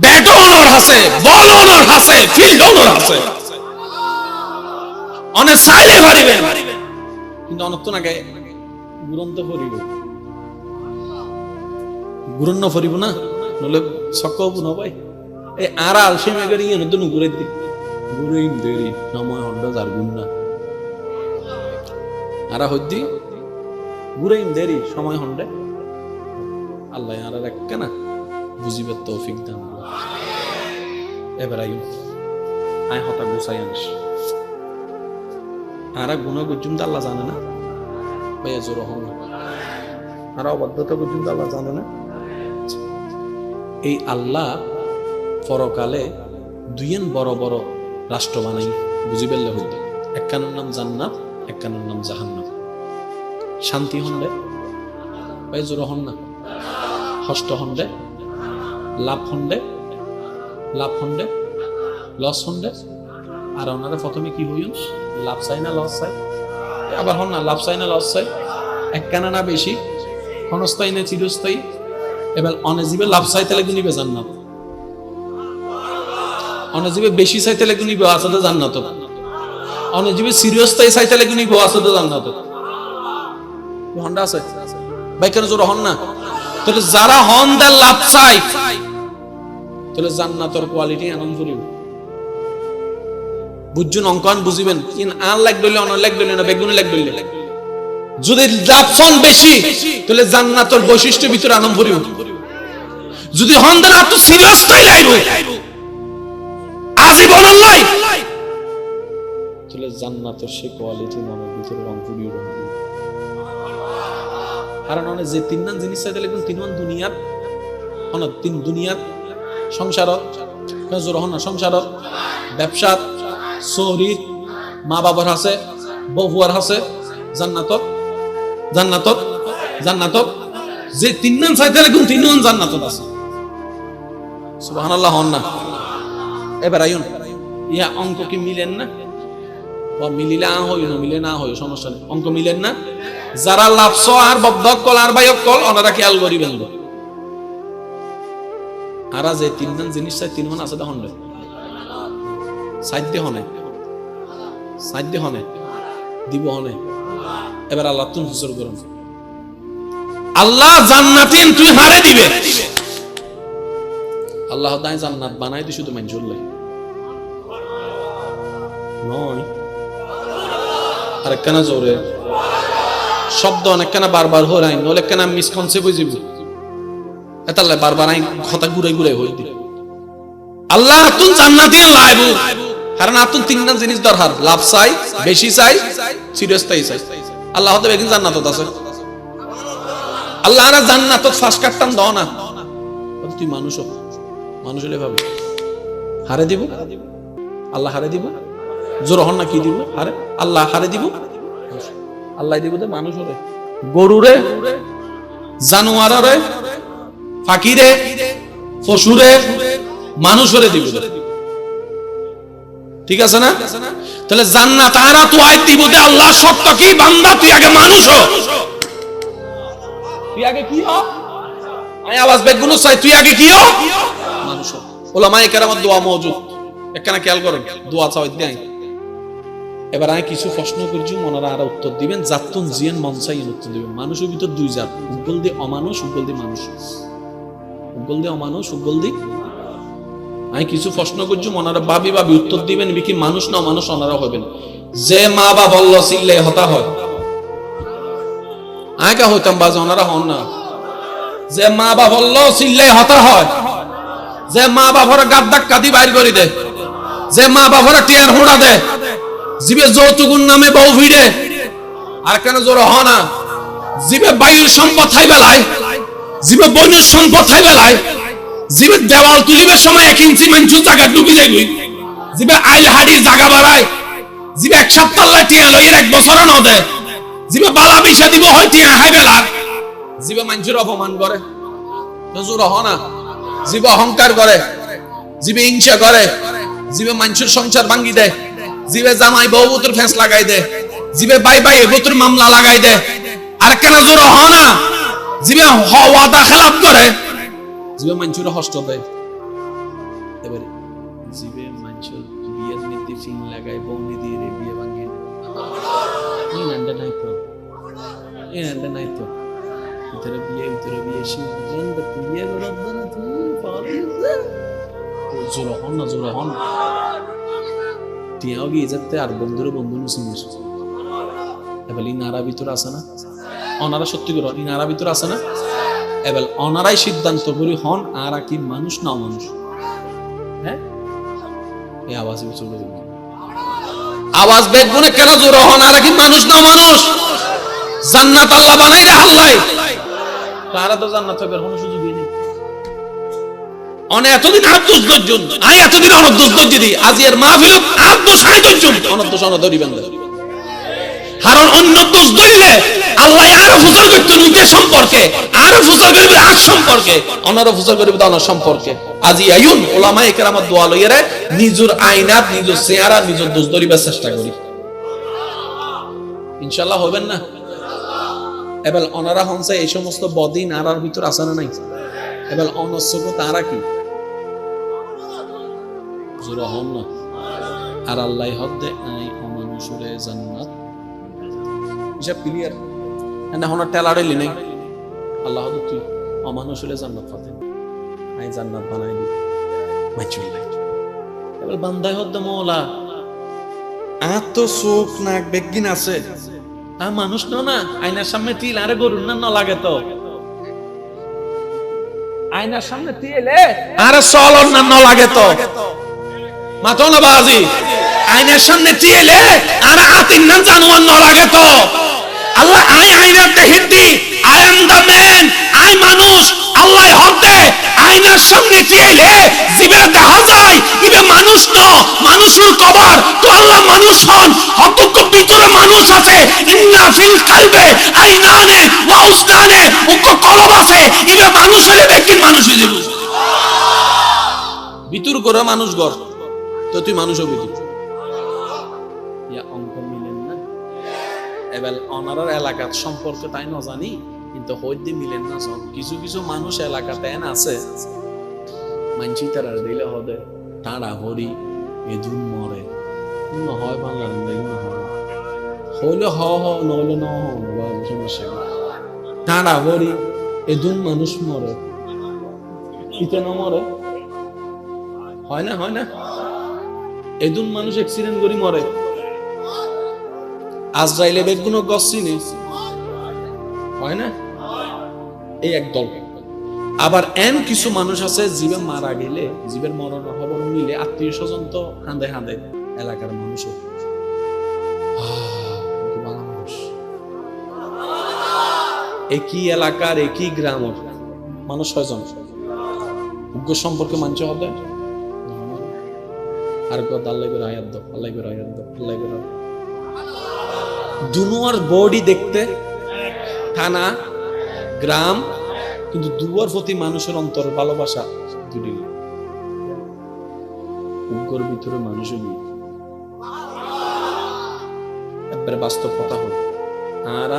ব্যাট অনর আছে, বল অনর আছে, ফিল্ড অনর আছে, অনে চাইলে পারিবেন, কিন্তু অনত না গায়ে গুরন্ত ফরিব, গুরন্ন ফরিব না, নলে ছক্কাও না ভাই। এই আর আলসেমে গড়ি নতুন ঘুরে দি ঘুরেই দেরি সময় হন্ডা যার গুণ না, আরা হদ্দি ঘুরেই দেরি সময় হন্ডে। আল্লাহ আর একটা না বুঝিবার তৌফিক দান। এবার আই হতা গুছাই আনিস আরা গুণ গুজুম তো আল্লাহ জানে না ভাইয়া, জোর হন না, আরা অবাধ্যতা গুজুম তো আল্লাহ জানে না। এই আল্লাহ পরকালে দুইয়েন বড় বড় রাষ্ট্র বানাই বুঝিবেল হইতে, একখানের নাম জান্নাত, একখানের নাম জাহান্নাম। শান্তি হন্ডে ভাই জোর হন না, হষ্ট হন্ডে, লাভ হন্ডে, লাভ হন্ডে, লস হন্ডে। আর ওনারা প্রথমে কি হইন, লাভ চাই না লস চাই, আবার হন না লাভ চাই না লস চাই, একখানা না বেশি, ক্ষণস্থায়ী না চিরস্থায়ী। এবার অনেজীবে লাভ চাইতে লাগবে নিবে জান্নাত, অনেজীবে বেশি চাইতে লাগবে নিবে আসাদে জান্নাত, অনেজীবে চিরস্থায়ী চাইতে লাগবে নিবে আসাদে জান্নাত। হন্ডা আছে ভাই, কেন জোর হন না? তাহলে যারা হন দেন লাভ চাই, তাহলে জান্নাতের কোয়ালিটি আনন্দ করিব বুঝুন, অঙ্কন বুঝিবেন। ইন আন লাগ দইলে অন লাগ দইলে না বেগুন লাগ দইলে, যদি লাভ ফল বেশি তাহলে জান্নাতের বৈশিষ্ট্যের ভিতরে আনন্দ করিব। যদি হন দেন এত সিরিয়াস তাই লাইব আজীবন আল্লাহ, তাহলে জান্নাতের সেই কোয়ালিটি মনের ভিতরে রং ফুরিয়ে রইবে। কারণ অনেক যে তিন নাম জিনিস চাইতে লাগবে, তিন মান দুনিয়ার অনেক তিন দুনিয়ার সংসারত জোর হন না, সংসারত, ব্যবসাত, শরীর, মা বাবার হাসে, বহুয়ার হাসে, জান্নাতত, জান্নাতত জান্নাত যে তিনজন চাইতে লাগুন তিনজন জান্নাত আছে সুবহানাল্লাহ হন না এবার আইন ইয়া অঙ্ক কি মিলেন না বা মিলিলে হই না মিলে না হই সমস্যা নেই অঙ্ক মিলেন না যারা লাভস আর বদ্ধকল আর বাইকল ওনারা খেয়াল করিবেন আর যে তিনজন জিনিস চাই তিনজন আছে তখন সাধ্য হনে দিব হনে এবার আল্লাহ তুমি হুজুর করুন আল্লাহ জান্নাতিন তুই হারে দিবে আল্লাহ তাই জান্নাত বানাই দি শুধু মঞ্জুর লাগে নয় আর কেন জোরে শব্দ অনেক কেন বারবার হয়ে রাই নলে কেন মিসকনসেপ্ট হয়ে যাব এতালে বারবার আই কথা ঘুরে ঘুরে হই দি আল্লাহ তুই জান্নাতিন লাইবু কারণ আতুন তিনটা জিনিস দরকার লাভ চাই বেশি চাই সিরিয়াসতাই চাই আল্লাহ হতে বেগিন জান্নাতত আছে আল্লাহ আর জান্নাতত ফাঁস কাটতাম দাও না তুই মানুষ হলে ভাবে হারে দিব আল্লাহ হারে দিব জোর হন না কি দিব হারে আল্লাহ হারে দিব আল্লাহ দিব দে মানুষ হরে গরুরে জানোয়ারে ফাকিরে পশুরে মানুষ হরে দিব ঠিক আছে না তাহলে জান্নাত আরা তো আই দিব দে আল্লাহ শর্ত কি বান্দা তুই আগে মানুষ হ তুই আগে কি হ আই আওয়াজ বেগুনো চাই তুই আগে কি হ মানুষ হ উলামায়ে কেরামত দোয়া মওজুদ একখানা খেয়াল করেন দোয়া চাই দেই এবার আমি কিছু প্রশ্ন করছি মনারা আর উত্তর দিবেন জাতুন জিয়ান মন চাই উত্তর দিবেন মানুষের ভিতর দুই জাত উগল দি অমানুষ উগল দি মানুষ উগল দি অমানুষ উগল দি আমি কিছু প্রশ্ন করছি মনারা ভাবি উত্তর দিবেন কি মানুষ না মানুষ ওনারা হবেন যে মা বাবা বলল সিল্লে হতা হয় আগে হইতাম বাজ ওনারা হন না যে মা বাবা বলল সিল্লে হতা হয় যে মা বাবারা গাদ্দাক কাদি বাইর করে দে যে মা বাবারা টিয়ার হুড়া দে জিবে যৌতুকুন নামে বউ ভিড়ে আর কেন জোর হ না জিবে বায়ুর সম্পদ থাই বেলায় জিবে বন্যের সম্পদ থাই বেলায় জিবে দেওয়াল তুলিবের সময় 1 ইঞ্চি মাঞ্চু জায়গা ডুবি যাইবি জিবে আইল হাড়ির জায়গা বাড়ায় জিবে এক সপ্তাহ লাই টিয়া লইয়ের 1 বছর ন দে জিবে বালা বিশা দিব হয় টিয়া হাই বেলা জিবে মাঞ্চুর অপমান করে জোর হ না জিবে অহংকার করে জিবে হিংসা করে জিবে মাঞ্চুর সংসার ভাঙ্গি দেয় জিবে জামাই বউ বুতুর ফেস লাগাই দে জিবে বাই বুতুর মামলা লাগাই দে আর কেন জোর হ না জিবে ওয়াদা খেলাফ করে জিবে মাঞ্চুর হস্ত দেয় এবারে জিবে মাঞ্চুর বিয়ের নীতি ফিন লাগাই বউ নীতি রে বিয়ে ভাঙে এই নান্ডা নাই তো ইতরে বিয়ে শি এন্ড বিয়ে রব্বান তুমি পারিস জোর হন টিয়াও গিয়ে যেতে আর বন্ধু নসিমের এবার ইনারা ভিতর আছে না অনারা সত্যি করে ইনারা ভিতর আছে না এবার অনারাই সিদ্ধান্ত করি হন আর কি মানুষ না মানুষ হ্যাঁ এই আওয়াজ চলে যাবে আওয়াজ বেগুনে কেন জোর হন আর কি মানুষ না মানুষ জান্নাত আল্লাহ বানাই রে আল্লাহ তারা তো জান্নাত হবে কোনো সুযোগই নেই অনে এতদিন আত্মদোষ জন্য আই এতদিন অনদোষ দিদি আজ এর মাহফিল আত্মদোষ আইদোষ জন্য অনদোষ অনদরি বান্দা কারণ অন্য দোষ ধরলে আল্লাহ আরো ফুসল করতে নিজের সম্পর্কে আরো ফুসল করবে আজ সম্পর্কে অনারো ফুসল করবে দানার সম্পর্কে আজি আইউন উলামায়ে কেরামত দোয়া লইরে নিজের আইনাত নিজের চেহারা নিজের দোষ ধরিবার চেষ্টা করি ইনশাআল্লাহ হবেন না এবার অনারা হনসে এই সমস্ত বদিন আরার ভিতর আছে না নাই এবার অনসব তারা কি জোরা হন না আর আল্লাহ হদ্দে আই অমানুষরে জান্নাত হিসাব ক্লিয়ার না হন টেলারে লিনে আল্লাহ হদ্দে তুই অমানুষরে জান্নাত পাতেন আই জান্নাত বানাই দি মাইচুল্লাহ এবার বান্দায় হদ্দে মওলা এত চোখ নাক বেগিন আছে আ মানুষ না আয়নার সামনে তিল আরে গরুর না লাগে তো আয়নার সামনে তিলে আরে চলন না লাগে তো মাতো না বাজি আয়নার সামনে তিলে আরে আতিন না জানোয়ার না লাগে তো আল্লাহ আই আয়নার দেখিতি I am the man I মানুষ আল্লাহ হতে আয়নার সামনে তিলে জিবে দেখা যায় ইবে মানুষ না মানুষের কবর তো আল্লাহ মানুষ হন হতক ভিতরে মানুষ মানুষ আছে ইন্না ফিল কালবে আইনানে ওয়া উসনানে উক কলব আছে ইবে মানুষ হলে ব্যক্তির মানুষ হয়ে যাবে ভিতর করে মানুষ গর তো তুই মানুষ হবি ইয়া অঙ্ক মিলেন না এবার অনারার এলাকার সম্পর্কে তাই না জানি কিন্তু হইতে মিলেন না সব কিছু কিছু মানুষ এলাকাতে আছে মানছি তারা দিলে হবে টাড়া হরি এদুন মরে না হয় বাংলা না হয় হইলে হ নইলে ন বা সমস্যা টাড়া হরি এদুন মানুষ মরে ইতে না মরে হয় না এদুন মানুষ অ্যাক্সিডেন্ট করি মরে আজরাইলে বেগুনো গসিনি হয় না এই একদল আবার এন কিছু মানুষ আছে জীবে মারা গেলে জীবের মরণ খবর মিলে আত্মীয় স্বজন তো হাঁদে হাঁদে এলাকার মানুষ একই এলাকার একই গ্রাম মানুষ ছয়জন উগ্র সম্পর্কে মানছে হবে আর কথা আল্লাহ করে আয়াত দাও আল্লাহ করে আয়াত দাও আল্লাহ করে দুনোয়ার বডি দেখতে থানা গ্রাম কিন্তু দুয়ার প্রতি মানুষের অন্তর ভালোবাসা দুটি উগ্র ভিতরে মানুষের একবারে বাস্তব কথা হল আর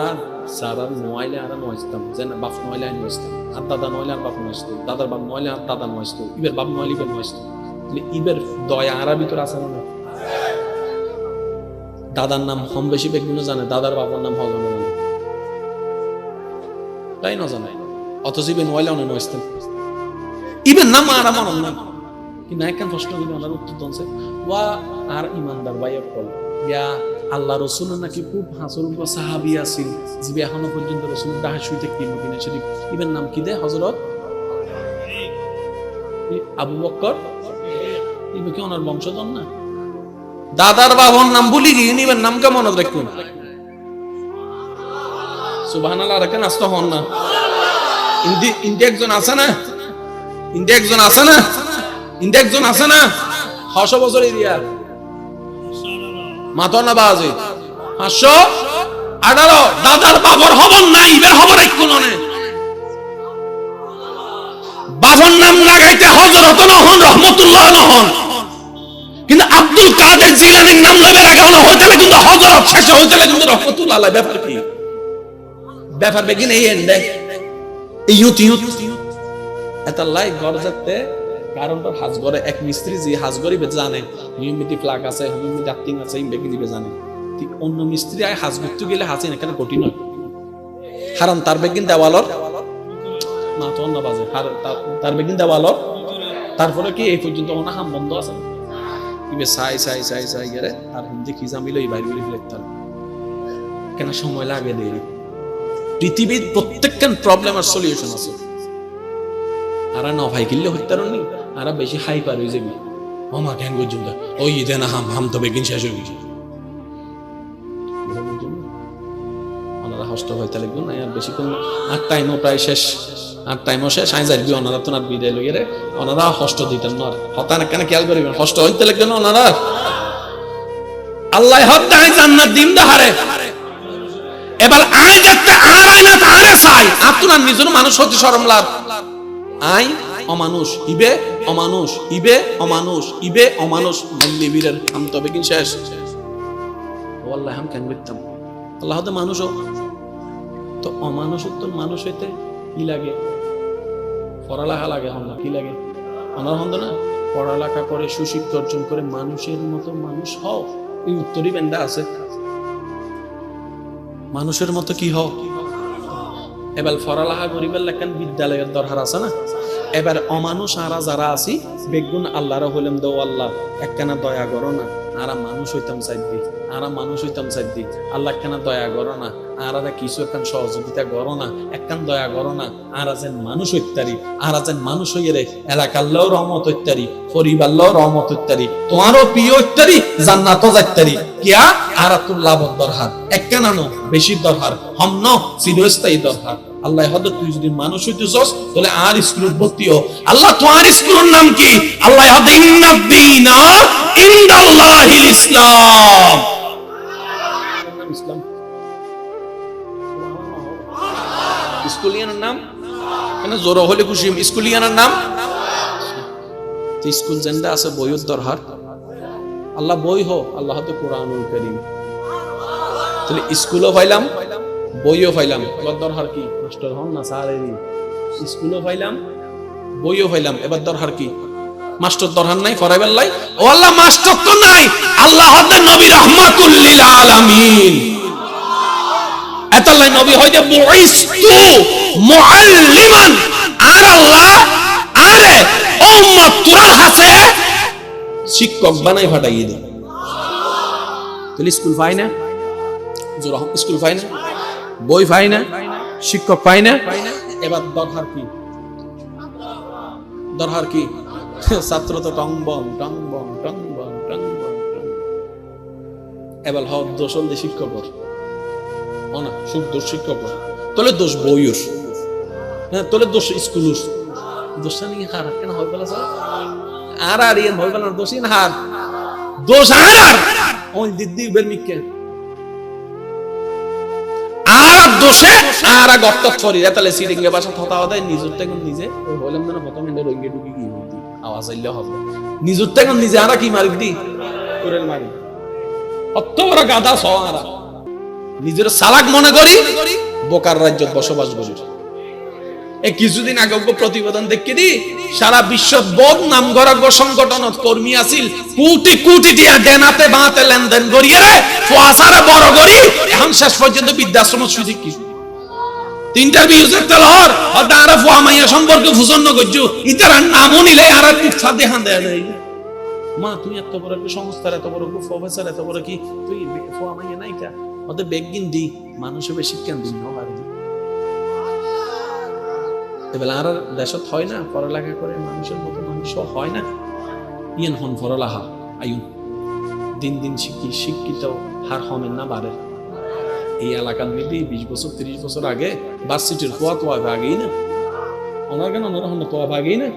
সারা নয়লে আর নয়স্তাম যে না বাপ নয়লে আইন নয়স্তাম আর দাদা নয়লে আর বাপ নয়স্ত দাদার বাপ নয়লে আর দাদা নয়স্ত ইবের বাপ নয়লে ইবের নয়স্ত ইবের দয়া আরা ভিতরে আছে না দাদার নাম কম বেশি বেগুলো জানে দাদার বাবার নাম হজম জানে তাই না জানাই অথচ ইবেন ওয়াইলা অনেক নয়স্তেন ইবেন নাম আর আমার নাম কিন্তু একখান প্রশ্ন দিলে ওনার উত্তর দনছে ওয়া আর ইমানদার ভাই কল ইয়া আল্লাহ রসুল নাকি খুব হাসর সাহাবি আছিল যিনি এখনো পর্যন্ত রসুল দাহ শুইতে কি মদিনা শরীফ ইবেন নাম কি দেয় হযরত আবু বকর ইবে কি ওনার বংশধর না দাদার বাবার নাম ভুলি গিয়ে ইবেন নাম কে মনে রাখুন সুবহানাল্লাহ রাখেন আস্ত হন না ইন্ডিয়া একজন আছে না ইন্ডিয়া একজন আছে না ইন্ডিয়া একজন আছে না 600 বছর এরিয়া মাতর না বাজে 518 দাদার বাবার হবন নাই ইবের হবর একটু ননে বাবার নাম লাগাইতে হযরত নহন রহমাতুল্লাহ নহন কিন্তু আব্দুল কাদের জিলানীর নাম লবে লাগানো হইতালে কিন্তু হযরত শেষ হইতালে কিন্তু রহমাতুল্লাহ আলাইহি ব্যাপার কি ব্যাপার বেগিন এই এন্ডে ইউত এটা লাই ঘর যেতে কারণটা হাজ ঘরে এক মিস্ত্রি যে হাজ ঘরে জানে হিউমিডিটি ফ্লাগ আছে হিউমিডিটি ডাক্টিং আছে এই বেগিন দিবে জানে ঠিক অন্য মিস্ত্রি আয় হাজ করতে গেলে হাসিন এখানে কঠিন হয় কারণ তার বেগিন দেওয়ালর না তো না বাজে তার বেগিন দেওয়ালর তারপরে কি এই পর্যন্ত ওনা হাম বন্ধ আছে ইবে সাই গেরে আর হিন্দি কি জামিল এই বাইরে বেরিয়ে ফেলতে কেন সময় লাগে দেরি পৃথিবীর প্রত্যেকটা প্রবলেমের সলিউশন আছে আর না ভাই কিল্লে হইতার নি আর বেশি হাইপার হয়ে যাবি মামা কেন পর্যন্ত ওই দে না হাম তো বেগিন শেষ হয়ে গেছে ওনারা হস্ত হইতে লাগবে না আর বেশি কোন আর টাইমও প্রায় শেষ আর টাইমও শেষ আই যাবি ওনারা তো না বিদায় লইয়ে রে ওনারা হস্ত দিতেন না হতা না কেন খেয়াল করিবেন হস্ত হইতে লাগবে না ওনারা আল্লাহ হত্যায় জান্নাত দিন দাহারে এবার আই দেখতে আর আই না তারে চাই আপনার নিজের মানুষ হতে শরম লাভ আই অমানুষ ইবে অমানুষ ইবে অমানুষ ইবে অমানুষ মল্লিবীরের হাম তবে কি শেষ ওয়াল্লাহি হাম কেন বিতম আল্লাহ তো মানুষ তো অমানুষত্ব মানুষ হইতে কি লাগে পড়ালেখা লাগে হন কি লাগে আমার হন্দ না পড়ালেখা করে সুশিক্ষা অর্জন করে মানুষের মতো মানুষ হও এই উত্তরই বেন্দা আছে মানুষের মতো কি হও এবার পড়ালেখা করিবার লেখান বিদ্যালয়ের দরকার আছে না এবার অমানুষ আরা যারা আছি বেগুন আল্লাহর হইলাম দেও আল্লাহ একখানা দয়া করো না আরা মানুষ হইতাম চাইদি আরা মানুষ হইতাম চাইদি আল্লাহ একখানা দয়া করো না আরা কিছু একখান সহযোগিতা করো না একখান দয়া করো না আরা যেন মানুষ হইতারি আরা যেন মানুষ হইয়ে রে এলাকারও রহমত হইতারি পরিবারও রহমত হইতারি তোমারও প্রিয় হইতারি জান্নাতও যাইতারি কিয়া আরা তোর লাভ দরকার একখানা নো বেশি দরকার হম চিরস্থায়ী দরকার আল্লাহ হদ তুই যদি মানুষ হইতেছস তাহলে আর স্কুলের ভর্তি হ আল্লাহ তোমার স্কুলের নাম কি আল্লাহ হদ ইন্নাদ দীনা ইনদাল্লাহিল ইসলাম ইসলাম স্কুলিয়ানের নাম কেন জোর হলে খুশি স্কুলিয়ানের নাম স্কুল জেন্ডা আছে বইয়ের দরকার আল্লাহ বই হো আল্লাহ তো কোরআনুল কারীম তাহলে স্কুলও পাইলাম বইও পাইলাম এবার দরকার কি মাস্টার হন না স্যারেরই স্কুলও পাইলাম বইও পাইলাম এবার দরকার কি মাস্টার দরকার নাই ফরাইবার লাই ও আল্লাহ মাস্টার তো নাই আল্লাহ হতে নবী রাহমাতুল লিল আলামিন এতাল্লাই নবী হইতে বুইস্তু মুআল্লিমান আর আল্লাহ আরে উম্মত তোরা হাসে শিক্ষক বানাই ফাটাইয়ে দে তাহলে স্কুল পাই না জোর স্কুল পাই না বই পাই না শিক্ষক পাই না এবার দরকার কি দরকার কি ছাত্র তো টং বং এবার হক দোষ হল শিক্ষকর না সুখ দোষ শিক্ষকর তোলে দোষ বইয়ের হ্যাঁ তোলে দোষ স্কুলের দোষটা নিয়ে হার কেন হয় বলা স্যার আর ইয়ান হয় বলা দোষই না হার দোষ আর ওই দিদি বের মিকে আর দোষে আর গত্ত ছড়ি তাহলে সিডিংয়ে বাসা থতা হদায় নিজের থেকে নিজে ওই বললাম না প্রথমে রঙ্গে ঢুকি কি আওয়াজ আইলে হবে নিজের থেকে নিজে আর কি মারি দি কোরেল মারি অত বড় গাদা সওয়ারা নিজের সালাক মনে করি বোকার রাজ্যত বসবাস করি এই কিছুদিন আগে প্রতিবেদন দেখি দি সারা বিশ্ব বোধ নাম গড়া সংগঠনত কর্মী আছিল কোটি কোটি দিয়া দেনাতে বাঁতে লেনদেন করিয়ে রে ফুয়াসারে বড় করি এখন শেষ পর্যন্ত বৃদ্ধাশ্রম সুযোগ কি তিনটার বিউজের তেলহর আর ফুয়া মাইয়া সম্পর্কে ফুজন্য করছো ইতার নামও নিলে আর কুচ্ছা দেখান দেয় নাই মা তুই এত বড় একটা সংস্থার এত বড় প্রফেসর এত বড় কি তুই ফুয়া মাইয়া নাই কা ওদের বেগিন দি মানুষের শিক্ষা দিন না এবার আর দেশত হয় না পড়ালেখা করে মানুষের মতো মানুষও হয় না ইয়ান হন পড়ালেখা আয়ু দিন দিন শিক্ষিত হার হমেন না বাড়ে এই এলাকার মধ্যে 20 বছর 30 বছর আগে ভার্সিটির হওয়া তো আগেই না ওনার কেন ওনার হন তো আগেই না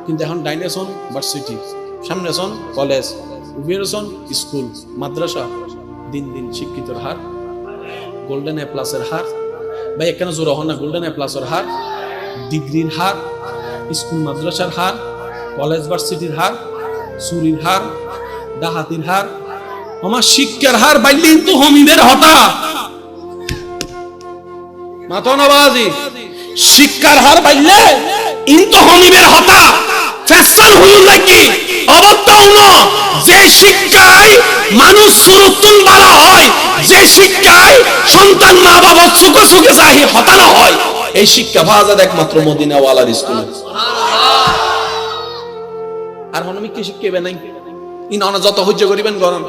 কিন্তু এখন ডাইনেশন ভার্সিটি সামনে সন কলেজ উভেরসন স্কুল মাদ্রাসা দিন দিন শিক্ষিতর হার গোল্ডেন এ প্লাসের হার ভাই এখানে জোর হন না গোল্ডেন এ প্লাসের হার ডিগ্রির হার স্কুল মাদ্রাসার হার কলেজ ভার্সিটির হার চুরির হার ডাহাতির হার আমার শিক্ষার হার বাইলে তো হমিদের হতা মাতনবাজি শিক্ষার হার বাইলে ইনতো হমিদের হতা ফেসাল হুজুর লাগি অবতাউন যে শিক্ষায় মানুষ সুরতুন বালা হয় যে শিক্ষায় সন্তান মা বাবা সুখে সুখে চাহি হতানো হয় এই শিক্ষা পাওয়া যায় একমাত্র মদিনাওয়ালার স্কুলে আর হনমি কি শিক্ষাবে নাই ইন অনা যত হজ্জ করিবেন গরম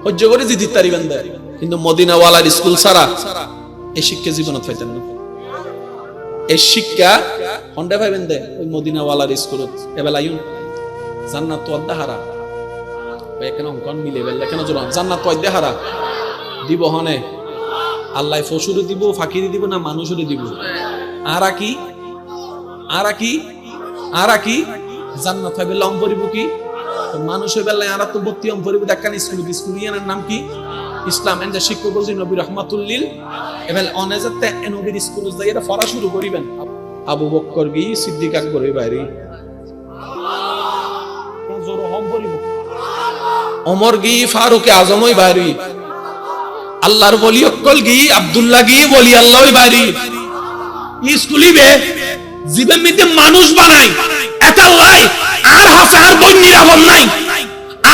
হজ্জ করে জিদিত তারিবেন দেয় কিন্তু মদিনাওয়ালার স্কুল ছাড়া এই শিক্ষা জীবনত পাইতেন না এই শিক্ষা হন্ডা পাইবেন দে ওই মদিনাওয়ালার স্কুলত এবেলা আইন জান্নাত তো আদাহারা এখানে অঙ্কন মিলে বেলা কেন জোর জান্নাত তো আদাহারা দিব হনে আল্লাহ ফসুরে দিব ফাকিরি দিব না মানুষরে দিব আর কি জান্নাত পাইবে লম পরিব কি মানুষের বেলায় আর তো বত্তি অম পরিব দেখান স্কুলিয়ানের নাম কি ইসলাম এন্ড শিক্ষক বলছি নবী রাহমাতুল লিল এবেল অনেজাতে নবীর স্কুল যাই এটা পড়া শুরু করিবেন আবু বকর গি সিদ্দিক আকবর বাইরে জোর হম পরিব ওমর গি ফারুক আজমই বাইরে আল্লাহর ওলি অকল গি আব্দুল্লাহ গি ওলি আল্লাহই বাইরে স্কুলিবে জীবন মিতে মানুষ বানাই একাল্লাই আর হাসে আর বই নিরাপদ নাই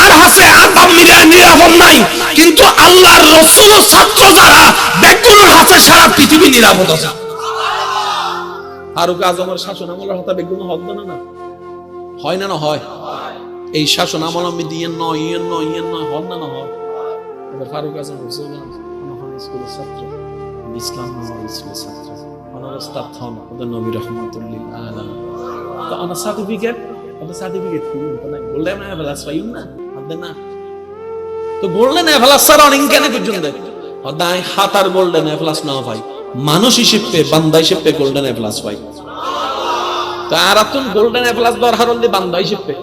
আর হাসে আর বাপ নিরাপদ নাই কিন্তু আল্লাহর রাসূল ছাত্র যারা বেগুনের হাসে সারা পৃথিবী নিরাপদ আছে ফারুক আজমের শাসন আমলের হতা বেগুন হদ না হয় না হয় এই শাসন আমল আমি দিয়ে ইয়েন নয় হদ না হয় এবার ফারুক আজম স্কুলের ছাত্র ইসলাম স্কুলের ছাত্র অনারস্তাদ হন ওদের নবী রাহমাতুল লিল আলামিন তো অনার সার্টিফিকেট কি নাই গোল্ডেন এভেলাস পাইম না হবে না তো গোল্ডেন এভেলাস ছাড়া অনেক কেন পর্যন্ত হদাই হাতার গোল্ডেন এভেলাস না ভাই মানুষ হিসেবে বান্দা হিসেবে গোল্ডেন এভেলাস পাই তো আর তুই গোল্ডেন এভেলাস দরকার হলে বান্দা হিসেবে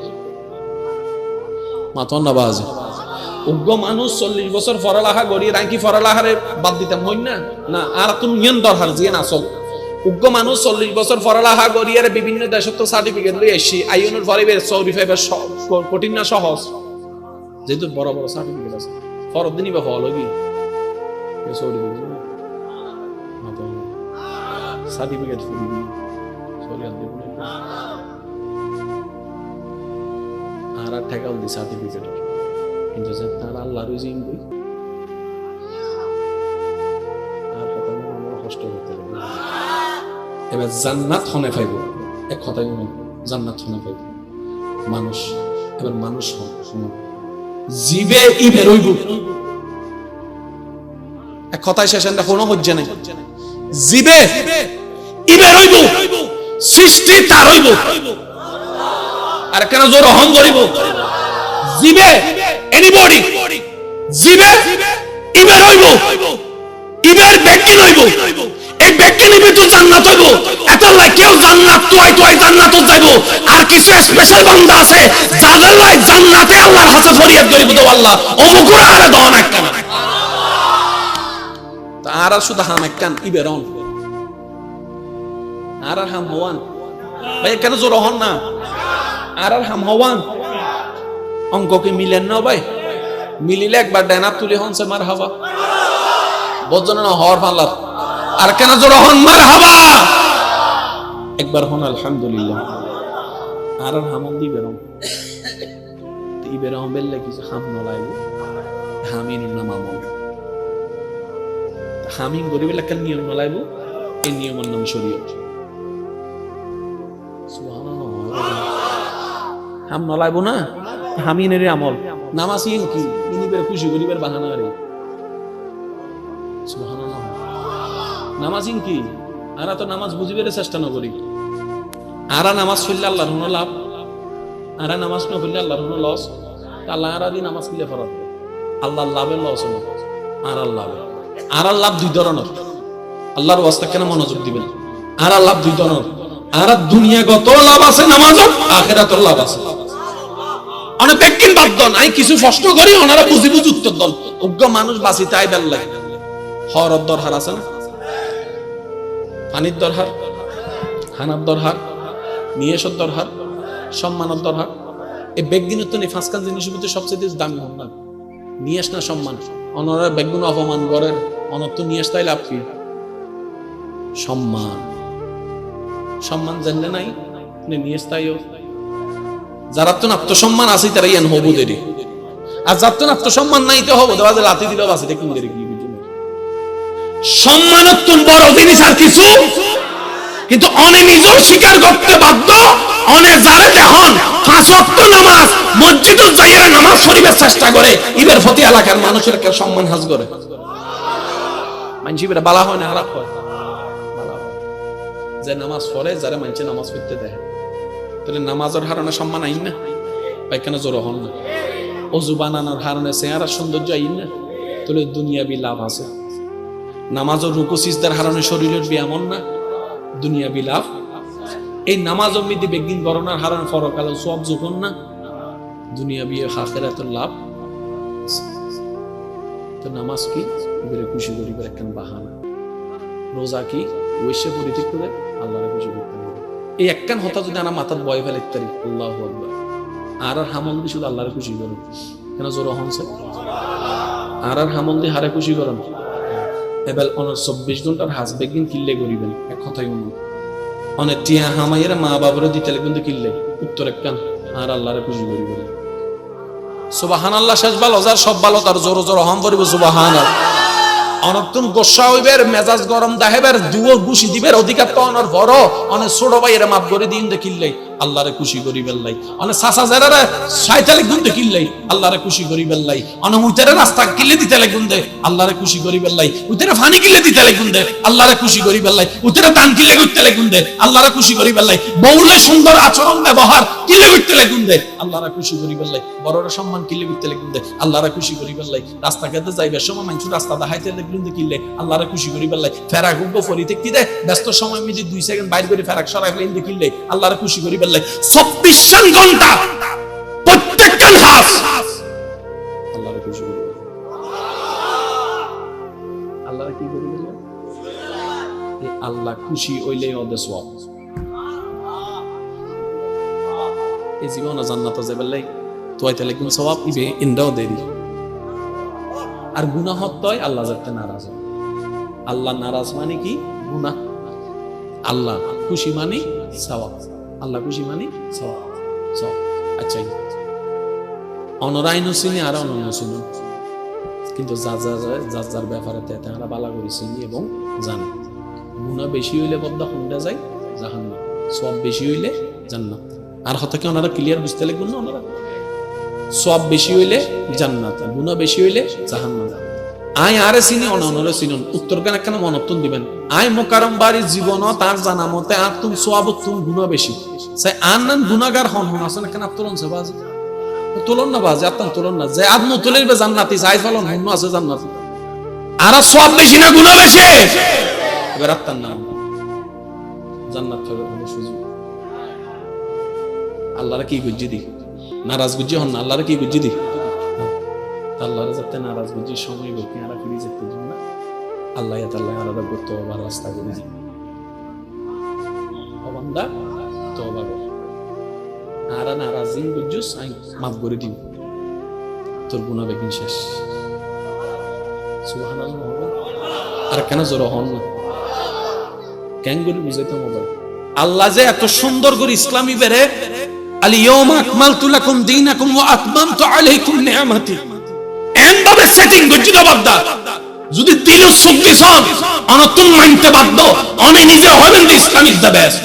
মাতন নবাজ উগ্র মানুষ 40 বছর পড়ালেখা করি রাঙ্কি পড়ালেখারে বাদ দিতাম হই না না আর তুমি নিয়ন দরকার জিয়ে আসল উগ্র মানুষ 40 বছর পড়ালেখা করি আর বিভিন্ন দেশত তো সার্টিফিকেট লই আসি আইনের পরিবেশ সৌদি ফাইবার কঠিন না সহজ যেহেতু বড় বড় সার্টিফিকেট আছে ফরদ দিনই বা ফল কি সৌদি সার্টিফিকেট ফুল দি সৌদি আর টাকাও দি সার্টিফিকেট কিন্তু যে তার আল্লাহর জিম কই আর কথা আমরা কষ্ট করতে হবে এবার জান্নাত হনে পাইব এক কথাই বলুন জান্নাত হনে পাইব মানুষ এবার মানুষ শুনুন জীবে ই বেরইব এক কথাই শেষ না কোনো হজ্জা নাই জীবে ই বেরইব সৃষ্টি তার হইব আর কেন জোর অহং করিব জীবে এনিবডি জীবে ইবের হইব ইবের ব্যক্তি হইব এই ব্যক্তি নিবে তো জান্নাত হইব এতলাই কেউ জান্নাত তোই জান্নাত যাইব আর কিছু স্পেশাল বান্দা আছে যাদের লাই জান্নাতে আল্লাহর কাছে ফরিয়াদ করিব তো আল্লাহ অমুকুরা আরে দন একখান তার শুধু হাম একখান ইবেরন আর হাম হওয়ান ভাই কেন জোর হন না আর হাম হওয়ান অঙ্ক কি মিলেন না ভাই মিলিলে একবার ডানা তুলে হনছে মার হাবা বজন না হর ফালাত আর কেন জোর হন মার হাবা একবার হন আলহামদুলিল্লাহ আর হামন দি বেরম তি বেরম বেললে কিছু হাম নলাইব হামিন নাম আমল হামিন গরিবের একটা নিয়ম নলাইব এই নিয়মের নাম শরীয়ত সুবহানাল্লাহ হাম নলাইব না হামিনের আমল নামাজ কি ইনিবের খুশি গরিবের বাহানা রে সুবহানাল্লাহ নামাজ কি আরা তো নামাজ বুঝিবের চেষ্টা না করি আরা নামাজ পড়লে আল্লাহর হুন লাভ আরা নামাজ না পড়লে আল্লাহর হুন লস আল্লাহ আরা দি নামাজ পড়লে ফরজ আল্লাহর লাভের লস না আরার লাভ দুই ধরনের আল্লাহর ওয়াস্তে কেন মনোযোগ দিবেন আরার লাভ দুই ধরনের আর দুনিয়াগত লাভ আছে নামাজত আখিরাতের লাভ আছে অনেক ব্যক্তির বাধ্য নাই কিছু প্রশ্ন করি ওনারা বুঝি উত্তর দল অজ্ঞ মানুষ বাঁচিতে আইবার লাগে হরর দরহার আছে না পানির দরহার খানার দরহার নিয়েসর দরহার সম্মানের দরহার এই ব্যক্তির তো নেই ফাঁসকান জিনিসের মধ্যে সবচেয়ে দামি হন না নিয়ে আস না সম্মান অনরা বেগুন অপমান করেন অনর্থ নিয়ে আসতে লাভ কি সম্মান সম্মান জানলে নাই নিয়ে আসতেও যারা তো আত্মসম্মান আছে তারাই এন হবু দেরি আর যার তো আত্মসম্মান নাই তো হবো দেওয়া লাথি দিল বাসে দেখুন দেরি কি সম্মানত্ব বড় জিনিস আর কিছু কিন্তু অনে নিজেও স্বীকার করতে বাধ্য অনে যারা দেখুন 5 ওয়াক্ত নামাজ মসজিদে যাইয়া নামাজ পড়িবার চেষ্টা করে ইবের প্রতি এলাকার মানুষের কে সম্মান হাজ করে মানসিবের বালা হয় না খারাপ হয় বালা হয় যে নামাজ পড়ে যারা মানছে নামাজ পড়তে দেয় তাহলে নামাজের হারণে সম্মান আইন না ভাই কেন জোর হন না অজু বানানোর হারণে চেহারা সৌন্দর্য আইন না তাহলে দুনিয়াবি লাভ আছে নামাজের রুকু সিজদার হারণে শরীরের ব্যায়াম না দুনিয়াবি লাভ এই নামাজ অমিদি বেগিন গণনার হারান ফরকাল সব যখন না দুনিয়াবি আখিরাতের লাভ তো নামাজ কি বলে খুশি করিবার একখান বাহানা রোজা কি ওইসে পরিত্যাগ করে আল্লাহর খুশি করতে হবে এই একখান হতা যদি আমরা মাথার বয় ফেলে তারি আল্লাহু আকবার আর হামল দি শুধু আল্লাহর খুশি করুন কেন জোর হনছে আর হামল দি হারে খুশি করুন এবার অনেক 24 ঘন্টার হাজ বেগিন কিল্লে করিবেন এক কথাই মনে অনেক টিয়া হামাইয়ের মা বাবারে দিতে কিন্তু কিল্লে উত্তর একখান আর আল্লাহরে খুশি করিবেন সুবহানাল্লাহ শেষ ভালো যার সব ভালো তার জোর জোর হম করিব সুবহানাল্লাহ অনতুন গোসা হইবের মেজাজ গরম দাহেবের দুও গুছি দিবের অধিকার তো অনর বড় অনেক ছোট ভাইয়ের মাপ করে দিন দেখিল্লাই আল্লাহরে খুশি করিবেন লাই অনেক সাসা জারারে শয়তালে গুণ দেখিল্লাই আল্লাহরে খুশি করিবেন লাই অনেক উইতারে রাস্তা কিলে দিতে লাগুন দে আল্লাহরে খুশি করিবেন লাই উইতারে পানি কিলে দিতে লাগুন দে আল্লাহরে খুশি করিবেন লাই উইতারে দান কিলে করতে লাগুন দে আল্লাহরে খুশি করিবেন লাই বউলে সুন্দর আচরণ ব্যবহার কিলে করতে লাগুন দে আল্লাহরে খুশি করিবেন লাই বড়রা সম্মান কিলে করতে লাগুন দে আল্লাহরে খুশি করিবেন লাই রাস্তা খেতে যাইবার সময় মানুষ রাস্তা দেখাইতে লাগুন দে কিলে আল্লাহরে খুশি করিবেন লাই ফেরাক উগো ফরিতে কি দে ব্যস্ত সময় মিজি 2 সেকেন্ড বাইরে করে ফেরাক সরাই ফেলেন দে কিলে আল্লাহরে খুশি করিবেন লাই 24 ঘন্টা প্রত্যেকখান হাস আল্লাহর খুশি আল্লাহ খুশি হইলে ওদের সওয়াব। এই জীবনে জান্নাতে যাবেলাই তোয়াইতে লাগুন সওয়াব ইবে ইন্দাও দেরি। আর গুনাহ হয় আল্লাহ যাতে নারাজ হয়। আল্লাহ নারাজ মানে কি? গুনাহ। আল্লাহ খুশি মানে সওয়াব। আল্লাহ খুশি মানে সওয়াব। আচ্ছা, অনরাইনও চিনি আর অনন্য চিনি, কিন্তু যার ব্যাপারে তারা বালা করে চিনি এবং জানে। গুনাহ বেশি হইলে বদ্ধ হুন্ডা যায় জাহান্নাম, সওয়াব বেশি হইলে জান্নাত। আর হতে কি ওনারা ক্লিয়ার বুঝতে লাগবেন না? ওনারা সওয়াব বেশি হইলে জান্নাত, গুনাহ বেশি হইলে জাহান্নাম। আই আরে চিনি অনরে চিনুন, উত্তর কেন কেন মনত্তন দিবেন। আই মোকারম বাড়ির জীবন তার জানা মতে আর তুমি সওয়াব তুমি গুনাহ বেশি সাই আর নান গুনাহগার হন আছে না কেন তুলন সে বাজে তুলন না বাজে আত্ম তুলন না যে আত্ম তুলের বে জান্নাতি যাই ফলন হন আছে জান্নাতি আর সওয়াব বেশি না গুনাহ বেশি এবার আত্মার নাম জান্নাত হবে সুযোগ। আল্লাহর কি গুজি দি নারাজ গুজি হন না, আল্লাহর কি গুজি দি আল্লাহর যাতে নারাজ গুজি সময় বলতে আর ফিরে যেতে না আল্লাহ তাআলা আলাদা করতে আবার রাস্তা করে দি ও বান্দা তওবা কর আর নারাজিন গুজি সাই মাফ করে দিও তোর গুনাহ বেকিন শেষ। সুবহানাল্লাহ। আর কেন জোর হন না কেন করে বুঝাইতে হবে? আল্লাহ যে এত সুন্দর করে ইসলামী বেরে আল-ইয়াওমা আকমালতু লাকুম দীনাকুম ওয়া আতমামতু আলাইকুম নি'মাতি এমভাবে সেটিং করছি না বান্দা। যদি দিল সুখী সব অনতুন মানতে বাধ্য অনে নিজে হবেন দি ইসলামিক দা বেস্ট।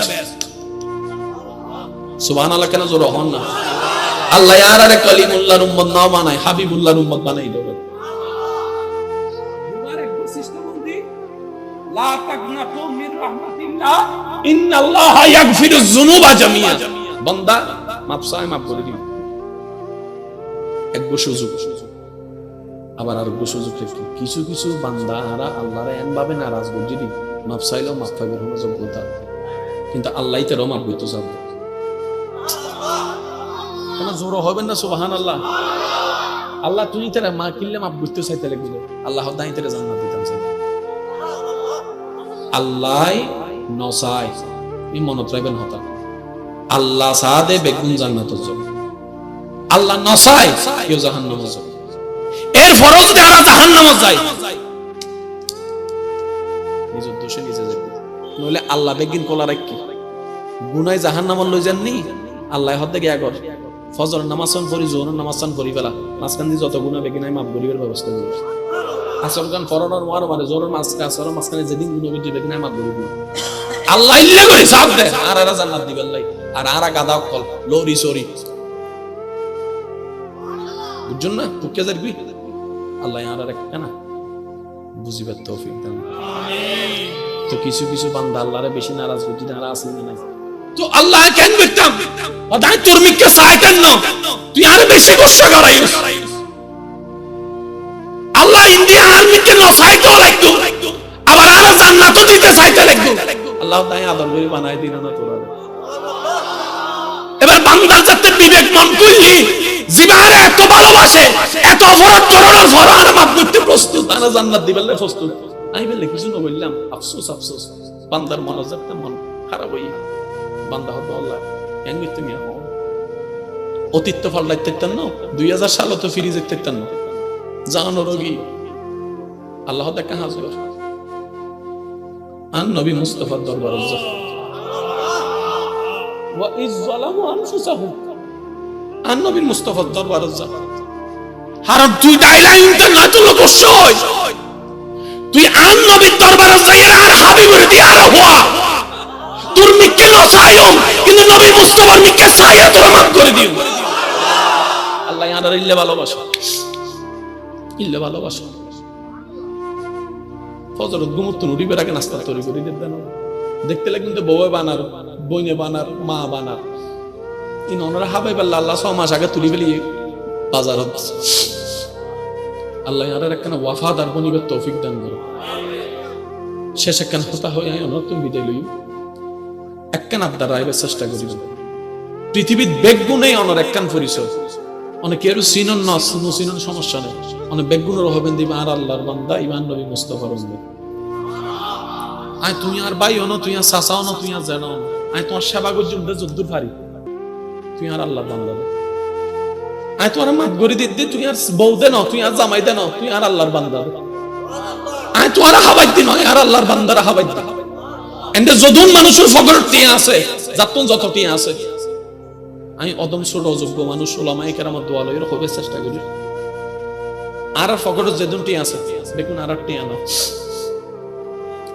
সুবহানাল্লাহ। কেন জোর হন না? আল্লাহ আর আরে কালিমুল্লাহর উম্মত না বানায় হাবিবুল্লাহর উম্মত বানাই দেবে। মুবারক সিস্টেম দি লা তাকনাতু মির রাহমাতিল্লাহ ইন্নাল্লাহা ইয়াগফিরুয যুনুবা জামিয়া। বান্দা মাফ চাই মাফ করে দিও। এক সুযোগ আবার আর সুযোগ কিছু কিছু বান্দা আরা আল্লাহর এমভাবে নারাজ বুঝি দি মাফ চাইলেও মাফ পাবে হলো যোগ্যতা, কিন্তু আল্লাহই তেরো মাফ করতে যাব কেন জোর হবেন না? সুবহানাল্লাহ। আল্লাহ তুই তেরা মা কিনলে মাফ করতে চাইতে লাগবে আল্লাহ দাই তেরে জান্নাত দিতাম চাই আল্লাহ নসাই ই মনত রাখবেন হতা আল্লাহ সাদে বেগুন জান্নাতের জন্য আল্লাহ নসাই কেউ জাহান্নামে যাবে। এর ফরজ যদি আর জাহান্নামে যায় নিজের দোষে নিজে যাবে, নইলে আল্লাহ বেগিন কোলা রাখি গুনায় জাহান্নামে লই যাননি আল্লাহ হতে গিয়া কর ফজর নামাজন পড়ি জোহরের নামাজন পড়ি বেলা মাঝখান দিয়ে যত গুনাহ বেগিনাই মাফ করিবার ব্যবস্থা করি। আসর গান ফরনার মার মারে জোহরের মাঝখানে যেদিন গুনাহ বেগিনাই মাফ করিব আল্লাহ ইল্লা করে সাথ দে আর এরা জান্নাত দিবেন লাই আর আরা গাদা কল লরি সরি বুঝুন না তুই কে যাবি আল্লাহ আর একটা না বুঝিবার তৌফিক দান। আমিন। তো কিছু কিছু বান্দা আল্লাহরে বেশি নারাজ হইতে আর আসেন না তো আল্লাহ কেন দেখতাম ওদাই তোর মিকে সাইতেন না তুই আর বেশি গুসা করাইস আল্লাহ ইন্ডিয়া আর্মিকে নসাইতো লাগতো আবার আর জান্নাত দিতে চাইতে লাগতো আল্লাহ তাই আদর করে বানাই দিল না তোরা। এবার বান্দা যাতে বিবেক মন করলি জিবারে এত ভালোবাসে এত অপরাধ করার পর আর মাফ করতে প্রস্তুত আর জান্নাত দিবেন না প্রস্তুত আমি বললে কিছু না বললাম আফসোস আফসোস বান্দার মনোজাতটা মন খারাপ হই বান্দা হতো আল্লাহ কেন করতে মিয়া অতীত তো ফাল্লাইতে না 2000 সালে তো ফিরে যেতে না জানো রোগী আল্লাহ দেখা হাজির আন নবী মুস্তাফার দরবারে যা ওয়া ইজ যালামু আনফুসাহুম আন নবী মুস্তাফার দরবারে যা হারাম তুই ডাইলাইন তো না তো অবশ্যই তুই আন নবীর দরবারে যাইরা আর হাবিবের দিয়া আর হওয়া তোর মিকে লসায়ও কিন্তু নবী মুস্তাফার মিকে সাইয়া তোর মাফ করে দিও আল্লাহ আর ইল্লে ভালোবাসো ইল্লে ভালোবাসো ফজরত ঘুমত নুড়ি বেরাকে নাস্তা তৈরি করে দেন দেখতে লাগে কিন্তু বউ বানার বইনে বানার মা বানার ইন ওনারা হাবাই পাল্লা আল্লাহ 6 মাস আগে তুলি ফেলি বাজার আল্লাহ আর একখানা ওয়াফাদার বনিবের তৌফিক দান করো শেষ একখানা হতা হয়ে ওনার তুমি বিদায় লই একখানা আবদার রাইবার চেষ্টা করিব পৃথিবীর বেগুনেই ওনার একখান পরিচয় অনেকের সিনন সিনন সমস্যা নেই অনেক বেগুনের হবেন দিবা আর আল্লাহর বান্দা ইমান নবী মুস্তাফার উম্মত আয় তুই আর ভাই হনো, তুই আর চাচা হনো, তুই আর জানো, আয় তোমার সেবা করছি যদ্দুর পারি, তুই আর আল্লাহর বান্দা। আয় তোমার মাত গড়ি দিদি, তুই আর বউ দে ন, তুই আর জামাই দে ন, তুই আর আল্লাহর বান্দা। আয় তোমার হাবাই দি নয়, আর আল্লাহর বান্দারা হাবাই দি। এন্ড যদুন মানুষের ফকর টিয়া আছে, যাতুন যত টিয়া আছে, আমি অদম ছোট অযোগ্য মানুষ ওলামায়ে কেরামত দোয়া লইর হবে চেষ্টা করি। আর ফকর যেদুন টিয়া আছে দেখুন, আর টিয়া ন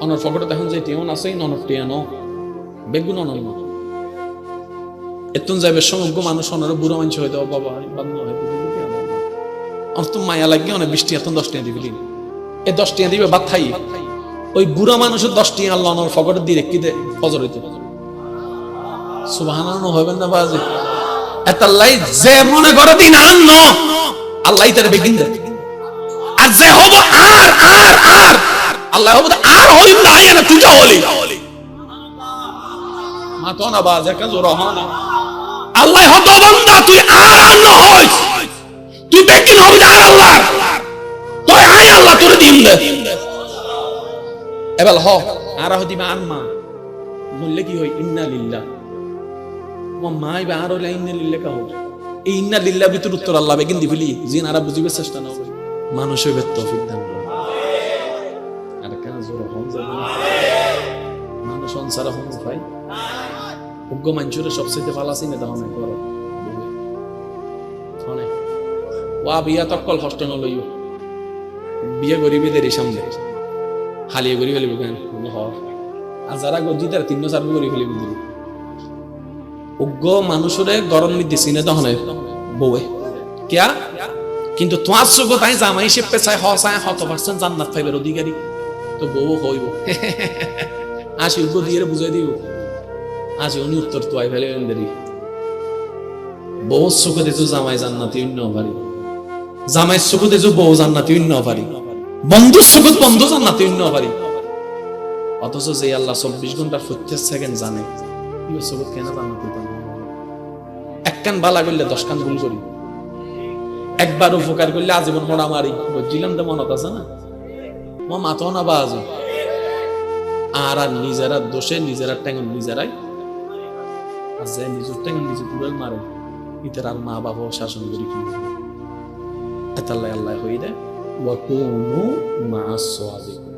অনর ফকর দেখুন যে টিয়ন আছে ননর টিয়া ন বেগুন অনর ন এতুন যাবে সমগ্র মানুষ অনর বুড়ো মানুষ হয়ে দেওয়া বাবা বান্ধব হয় অন্ত মায়া লাগিয়ে অনেক বৃষ্টি এত 10 টিয়া দিবি, এই 10 টিয়া দিবে বাদ থাই, ওই বুড়া মানুষের 10 টিয়া আল্লাহ অনর ফকর দিয়ে কি দে ফজর হইতে সুবহানাল্লাহ হইবেন না বাজে এতাল্লাই যে মনে করে দিন আন ন আল্লাহ তার বেগিন দে, আর যে হব আর আর আর আল্লাহ হব আর হইম না আয় না তুই হলি মা তো না বাজে কাজ রহনা আল্লাহ হতো বান্দা তুই আর আন হইস, তুই বেগিন হবি আর আল্লাহ তুই আয় আল্লাহ তোর দিন দে এবাল হ আর হদিবা আন মা বললে কি হই ইন্না লিল্লাহ মাই বা আর হইলে ইন্না লিল্লাহ কা হবে, এই ইন্না লিল্লাহ ভিতর উত্তর আল্লাহ বেগিন দিবলি জিন আরা বুঝিবে চেষ্টা না হবে, মানুষ হইবে তৌফিক দান করে। আর কেন জোর হন যাবে মানুষ অনসারা হন ভাই উগ্র মানুষের সবচেয়ে ভালো আছে না দাহনে করো হনে ওয়া বিয়া তকল হস্ত ন লইও বিয়ে গরিবদের সামনে হালিয়ে গরিব ফেলিব কেন হ আর যারা গজ্জিতার 3-4 গরিব ফেলিব দিল উগ্র মানুষরে গরম নি দিছি না দহনে বউয়ে কিয়া কিন্তু তোমার চোখ তাই জামাই হিসেবে পেছায় হসায় 100% জান্নাত পাইবার অধিকারী তো বউ হইব আসি উগ্র দিয়ে বুঝাই দিব আজ উনি উত্তর তো আই ফেলে দেরি বউ চোখ দিছো জামাই জান্নাতি অন্য পারি, জামাই চোখ দিছো বউ জান্নাতি অন্য পারি, বন্ধু চোখ বন্ধু জান্নাতি অন্য পারি, অথচ যে আল্লাহ 24 ঘন্টার প্রত্যেক সেকেন্ড জানে চোখ কেন জান্নাতি এক কান বালা করলে 10 কান ভুল করি, একবার উপকার করলে আজীবন মোড়া মারি বুঝছিলাম তো মনত আছে না মা মাতো না বাজ আর নিজেরা দোষে নিজেরা টেঙ্গন নিজেরাই আছে নিজের টেঙ্গন নিজে পুরো মারে ইতার আর মা বাবা শাসন করি কি আল্লাহ আল্লাহ হই দে ওয়াকুনু মা'আস সাদিকিন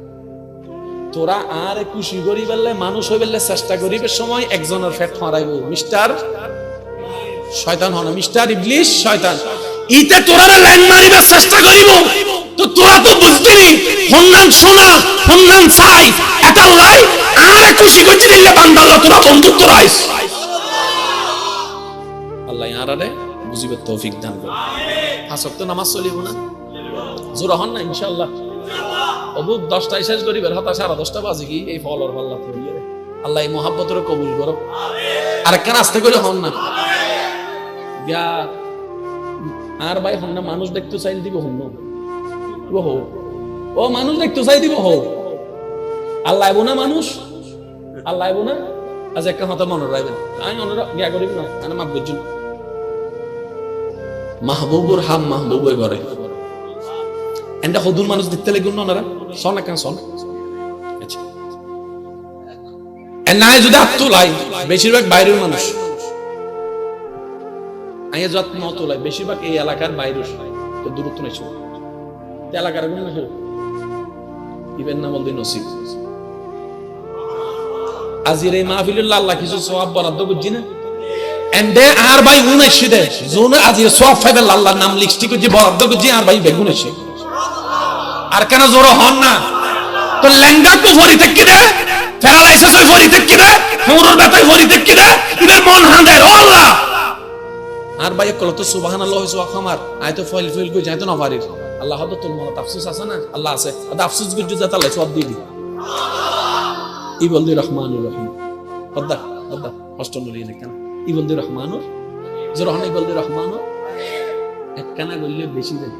তোরা আর খুশি করি বললে মানুষ হই বললে চেষ্টা করিবে সময় একজনের পেট মারাইবো মিস্টার শয়তান হন মিস্টার ইবলিস শয়তান ইতে তোরা লাইন মারিবার চেষ্টা করিব তো তোরা তো বুঝতিনি হন্নান শোনা হন্নান চাই এটা লাই আর খুশি করতে দিলে বান্দা আল্লাহ তোরা বন্ধুত্ব রাইস আল্লাহ আরারে বুঝিবে তৌফিক দান করে আমিন হাসব তো নামাজ চলিব না জোর হন না ইনশাআল্লাহ অবু 10টায় শেষ করিবার হতা 10:30 বাজে কি এই ফলর আল্লাহ করিয়ে আল্লাহ এই মোহাব্বতের কবুল করো আমিন আর কেন আস্তে করে হন না গা আর ভাই হন না মানুষ দেখতে চাই দিব হন না ও মানুষ দেখতে চাই দিব হো আল্লাহ আইবো না মানুষ আল্লাহ আইবো না আজ একটা কথা মনে রাখবেন আমি অন্যরা গিয়া করিব না আমি মাফ বুঝুন মাহবুবুর হাম মাহবুবে করে এন্ড হদুর মানুষ দেখতে লাগুন না ওনারা শোন না কেন শোন আচ্ছা এন্ড নাই যদি আত্মলাই বেশিরভাগ বাইরের মানুষ আইয়া যত মতলাই বেশিরভাগ এই এলাকার বাইরের তো দূরত্ব নাই ছিল এলাকার গুণ না ইবেন না বলদি নসিব আজির এই মাহফিলুল্লাহ আল্লাহ কিছু সওয়াব বরাদ্দ করছি না এন্ডে আর ভাই উনাইছি দে জোনে আজির সওয়াব পাইবে আল্লাহর নাম লিস্টি করছি বরাদ্দ করছি আর ভাই বেগুনেছি আর কেন জোর হন না তো লেঙ্গা কো ফরি থেকে দে প্যারালাইসিস হই ফরি থেকে দে পুরোর ব্যথায় ফরি থেকে দে ইবের মন হাঁদে ও আল্লাহ আর ভাই কল তো সুবহানাল্লাহ ওয়া খামার আয় তো ফল ফল কই যায় তো না পারিস আল্লাহ হদ তোর মনে আফসোস আছে না আল্লাহ আছে আদা আফসোস গুজ জাত আল্লাহ সব দিবি ইবলদি রহমানুর রহিম আদা আদা কষ্ট নলি না কেন ইবলদি রহমানুর জরহন ইবলদি রহমানুর একখানা বললে বেশি দেন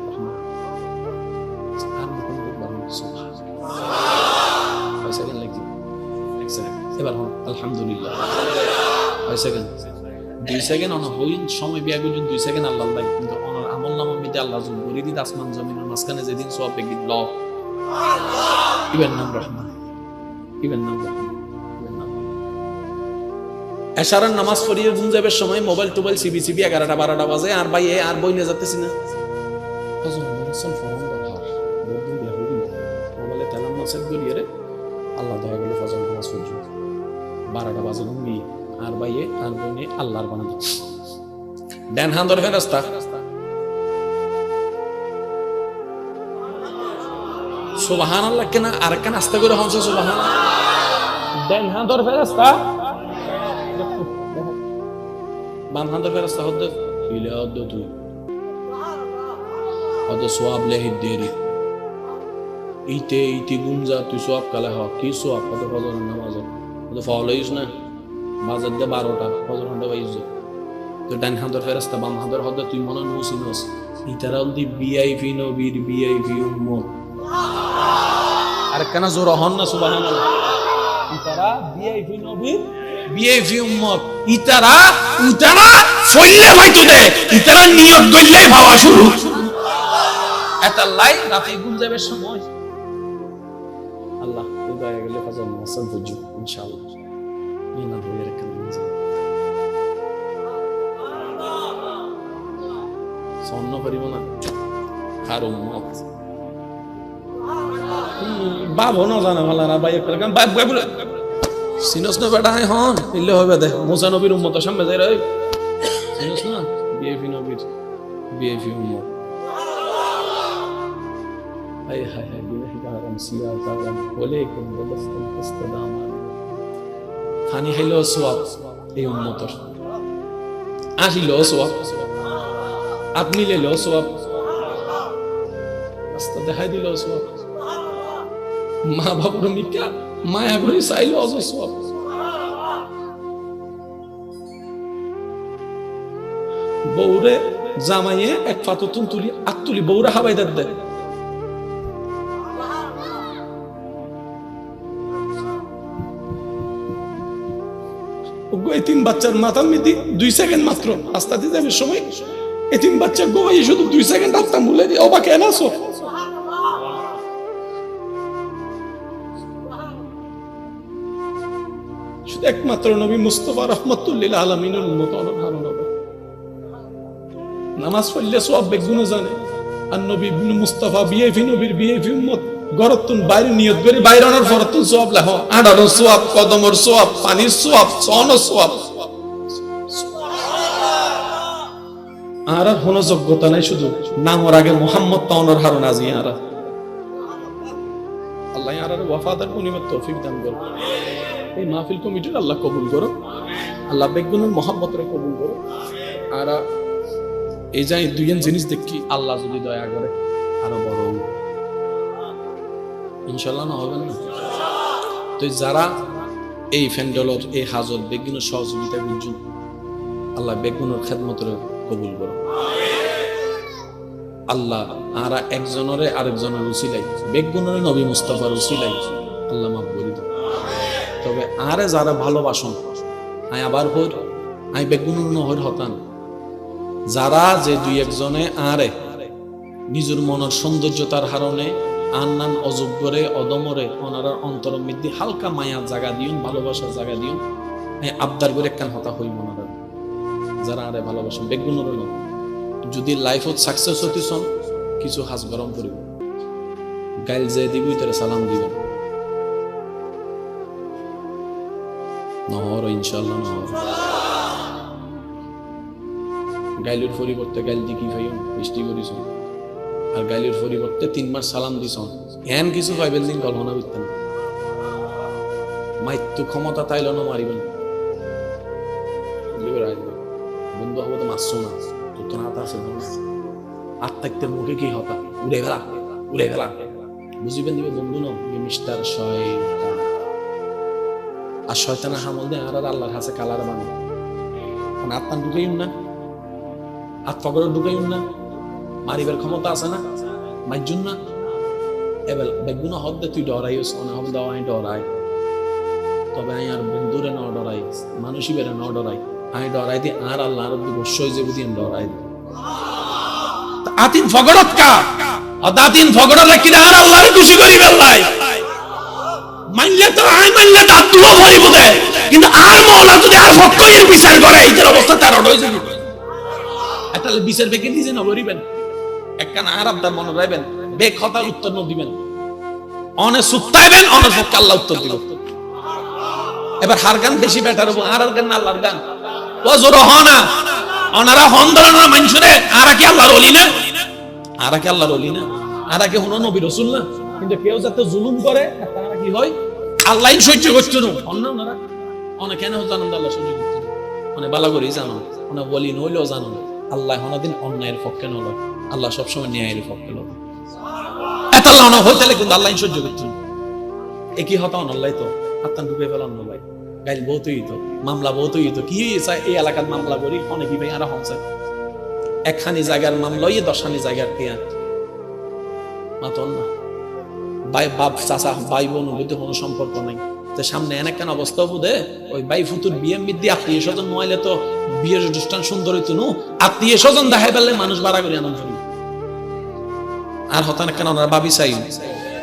রহমান আর মতন বলবো সুবহানাল্লাহ পয়সা কেন লাগি এবার আলহামদুলিল্লাহ পয়সা কেন 2 সেকেন্ড অন হইন সময় বিয়া গুজন 2 সেকেন্ড আল্লাহ আল্লাহ কিন্তু অনার আমল নামা মিতে আল্লাহ জুল করি দিত আসমান জমিনের মাঝখানে যেদিন সওয়াব বেগিন ল ইবেন নাম রহমান ইবেন না এশারার নামাজ পড়িয়ে ঘুম যাবার সময় মোবাইল টোবাইল সিবি 11টা 12টা বাজে আর ভাই আর বই নিয়ে যাচ্তেছি না মোবাইলে তেলাম মাসের গড়িয়ে রে আল্লাহ দয়া করলে ফজর নামাজ পড়ছি 12টা বাজে ঘুমিয়ে আর ভাই আর বই নিয়ে আল্লাহর বানাতে ডান হাতের ফেরেশতা সুবহানাল্লাহ কেন আর কেন আস্তে করে হমছে সুবহানাল্লাহ ডান হাতের ফেরেশতা বাম হাতের ফেরেশতা হদ্দ ইলা হদ্দ তুই হদ্দ সওয়াব লেহি দেরি ইতে গুঞ্জা তুই সওয়াব কালে হ কি সওয়াব কত ফজর নামাজ তো ফলোইস না বাজার দে 12টা ফজর হন্ডা বাইজ তো ডান হাতের ফেরেশতা বাম হাতের হদ্দ তুই মনে নসিনস ইতারাল দি ভিআইপি নবীর ভিআইপি উম্মত আর কেন জোর হন না সুবহানাল্লাহ ইতারা ভিআইপি নবীর ভিআইপি উম্মত ইতারা ফইলে হয়তো দে ইতারা নিয়ত করলে ভাবা শুরু এটা লাই রাতে ঘুম যাবে সময় আল্লাহ তুই দয়া করলে ফজর নামাজ পড়ছি ইনশাআল্লাহ ইনা বলে রাখেন সন্ন করিব না আর উম্মত বাপ হনো জানা ভালো না ভাই একটা বাপ বলে সিনস না বেটা হন ইল্লে হবে দে মুসা নবীর উম্মত সামনে যাই রে সিনস না বিএফি নবীর বিএফি উম্মত হাই হাই হাই বিএফি কারাম সিয়া কারাম ওয়ালাইকুম ওয়ালাইকুম আসসালাম ফানি হইলো সওয়াব এই উম্মতর আহিলো সওয়াব আপনি লেলো সওয়াব রাস্তা দেখাই দিল সওয়াব মা বাবার মিথ্যা মায়া করে চাইলো অজ সওয়াব বউরে জামাইয়ে এক ফাততুন তুলি আত্তুলি বউরে হাবাই দে এতিম বাচ্চার মাথার মিদি 2 সেকেন্ড মাত্র রাস্তা দিয়ে যাবে সময় এতিম বাচ্চা গোয়াই শুধু 2 সেকেন্ড রাস্তা মুলে দিয়ে অবাক কেন আছো শুধু একমাত্র নবী মুস্তাফা রাহমাতুল্লিল আলামিনের উম্মত অনহার হবে নামাজ পড়লে সওয়াব বেগুনে জানে আর নবী ইবনে মুস্তাফা বিএফি নবীর বিএফি উম্মত গরতুন বাইরে নিয়ত করে বাইরানোর ফরতুন সওয়াব লাহ আডানোর সওয়াব কদমর সওয়াব পানির সওয়াব সওয়ানোর সওয়াব আর কোনো যোগ্যতা নাই শুধু নামর আগে মুহাম্মদ তাওনার হারুন আজি আর আল্লাহ আর ওয়াফাদার গনিমত তৌফিক দান করুন এই মাহফিল কমিটির আল্লাহ কবুল করো আল্লাহ বেগুনের মুহাম্মতরে কবুল করো আর এই যাই দুইজন জিনিস দেখি আল্লাহ যদি দয়া করে আরো বড় ইনশাআল্লাহ না হবে না তো যারা এই ফ্যান্ডলর এই হাজত বেগুনের সহযোগিতা করছেন আল্লাহ বেগুনের খেদমতের কবুল করো আল্লাহ আর একজনের আরেকজনের উসিলাই বেগুনের নবী মুস্তাফার উসিলাই আল্লাহ মাফ করে দাও তবে আরে যারা ভালোবাসন আই আবার হর আই বেগুনের নহর হতান যারা যে দুই একজনে আরে নিজের মনের সৌন্দর্যতার হারণে আন্নান অযোগ্যরে অদমরে ওনার অন্তর মধ্যে হালকা মায়ার জায়গা দিউন ভালোবাসার জায়গা দিউন আবদার করে একখান হতা হই মনার যারা আরে ভালোবাসেন বেগুনের ন যদি লাইফত সাকসেস হতেছন কিছু হাজ গরম করিব গাইল যে দিব তারা সালাম দিবেন নহর ইনশাআল্লাহ নহর গাইলের পরিবর্তে গাইল দি কি ভাইও মিষ্টি করিস আর গাইলের পরিবর্তে 3 মাস সালাম দিছ এন কিছু পাইবেন দিন কল্পনা করতেন মাইত্য ক্ষমতা তাইল না মারিবেন বন্ধু হবো তো মারছো না তোর তো নাতা আছে আত্মাক্তের মুখে কি হতা উড়ে গেলা বুঝিবেন দিবে বন্ধু ন মিস্টার শয়তান আর শয়তানের হামল দিয়ে আর আল্লাহর কাছে কালার বানায় আত্মা ঢুকাইন না আত্মগর ঢুকাইন না মারিবার ক্ষমতা আছে না মাইজুন না এবার বেগুনা হদ দে তুই ডরাইস না হব দাও আই ডরাই তবে আই আর বন্ধুরে না ডরাই মানুষই বেরে না ডরাই আই ডরাই দি আর আল্লাহর অবশ্যই যে বুঝি ডরাই আতিন ফগরত কা আদাতিন ফগরত কি আর আল্লাহর খুশি করি বেলাই মানলে তো আই মানলে দাঁত দুয়া ভরিব দে, কিন্তু আর মওলা যদি আর হকের বিচার করে এইটার অবস্থা তার হয়ে যাবে। একটা বিচার বেকে নিজে নগরিবেন, একখান আর আবদার মনে রাখবেন, বেক হতার উত্তর ন দিবেন, অনে সুত্তাইবেন, অনে পক্ষে আল্লাহ উত্তর দিবেন। এবার হার গান বেশি বেটার হবো, আর গান না আল্লাহর গান ও জোর হনা অনারা হন ধরনের মানুষরে আরা কি আল্লাহর ওলি না, আরা কি আল্লাহর ওলি না, আরা কি হুনো নবী রাসূল না? কিন্তু কেউ যাতে জুলুম করে তারা কি হয়, আল্লাহ সহ্য করতে না অন্য ওনারা অনেক কেন জানেন আল্লাহ সহ্য করতে মানে ভালো করেই জানো, অনেক বলি নইলেও জানো আল্লাহ হনাদিন অন্যায়ের পক্ষে নয়, আল্লাহ সবসময় ন্যায়ের পক্ষে নয়। এত আল্লাহ না হইতে কিন্তু আল্লাহ সহ্য করতে একই হতা আল্লাহ তো আত্মান ঢুকে ফেলান না ভাই, গাইল বহুতই তো মামলা বহুতই তো কি হয়েছে এই এলাকার মামলা করি অনেকই ভাই আরা হচ্ছে একখানি জায়গার মামলা ইয়ে 10খানি জায়গার পেয়া মাতন না ভাই বাপ চাচা ভাই বোন বুঝতে কোনো সম্পর্ক নাই, তো সামনে এনে কেন অবস্থা বুঝে ওই ভাই ফুতুর বিয়ে মিদ্দি আত্মীয় স্বজন নইলে তো বিয়ের অনুষ্ঠান সুন্দর হইতো নু, আত্মীয় স্বজন দেখাই পেলে মানুষ বাড়া করে আনন্দ করি আর হতান কেন ওনারা ভাবি চাই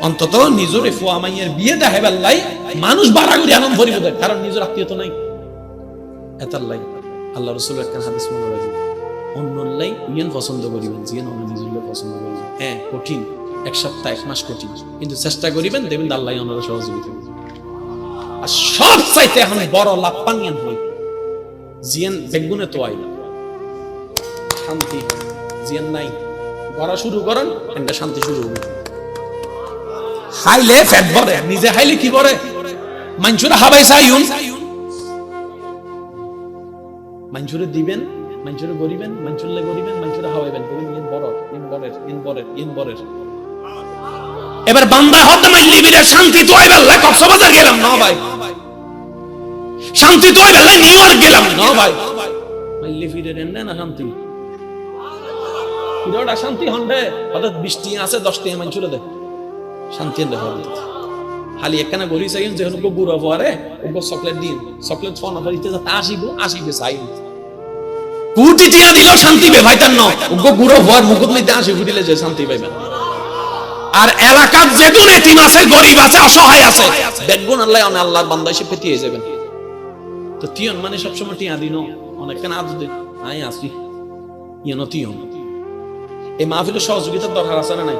অন্তত নিজের ফুয়া মাইয়ের বিয়ে দেখাই পেলাই মানুষ বাড়া করে আনন্দ করি বোধ, কারণ নিজের আত্মীয় তো নাই। এতাল্লাই আল্লাহ রসুলের একটা হাদিস মনে রাখবেন, অন্যল্লাই ইয়েন পছন্দ করিবেন জিয়েন অন্য নিজের পছন্দ করিবেন। হ্যাঁ কঠিন, 1 সপ্তাহ 1 মাস কঠিন, কিন্তু চেষ্টা করিবেন দেখবেন আল্লাহ ওনারা সহযোগিতা করবেন। আর সব চাইতে এখন বড় লাভ পানিয়ান হই জিয়েন বেগুনে তো আই শান্তি জিয়েন নাই গড়া শুরু করেন একটা শান্তি শুরু হবে। হাইলে ফ্যাট ভরে, নিজে হাইলে কি ভরে মাঞ্চুরা হাবাই চাইউন মাঞ্চুরে দিবেন, মাঞ্চুরে গরিবেন, মাঞ্চুরলে গরিবেন, মাঞ্চুরে হাওয়াইবেন, ইন বড় ইন বড়ের ইন বড়ের ইন বড়ের। এবার বান্দা হতে মাইলি বিলে শান্তি তো আইবার লা কক্সবাজার গেলাম না ভাই, শান্তি তো আইবার লা নিউ ইয়র্ক গেলাম না ভাই, মাইলি ফিরে দেন না শান্তি কিরোটা শান্তি হন্ডে হঠাৎ বৃষ্টি আছে 10 টাকা মাঞ্চুরে দে শান্তি দেখো খালি একখানা গড়ি চাইন যে হলো বুড়া পরে ওগো চকলেট দিন, চকলেট ফোন আফারিতে যা আসিবে চাই কুটি টিয়া দিল শান্তি বে ভাইতান ন ওগো বুড়ো হওয়ার মুকুট নিতে আসি ফুটিলে যে শান্তি পাইবেন। আর এলাকার যেগুন এতিম আছে, গরিব আছে, অসহায় আছে দেখগুন আল্লাহ অনেক আল্লাহর বান্দা এসে পেতিয়ে যাবেন। তো টিয়ন মানে সবসময় টিয়া দিন অনেকখানে আজ দে আই আসি ইয়ন টিয়ন এই মাহফিলের সহযোগিতার দরকার আছে না নাই?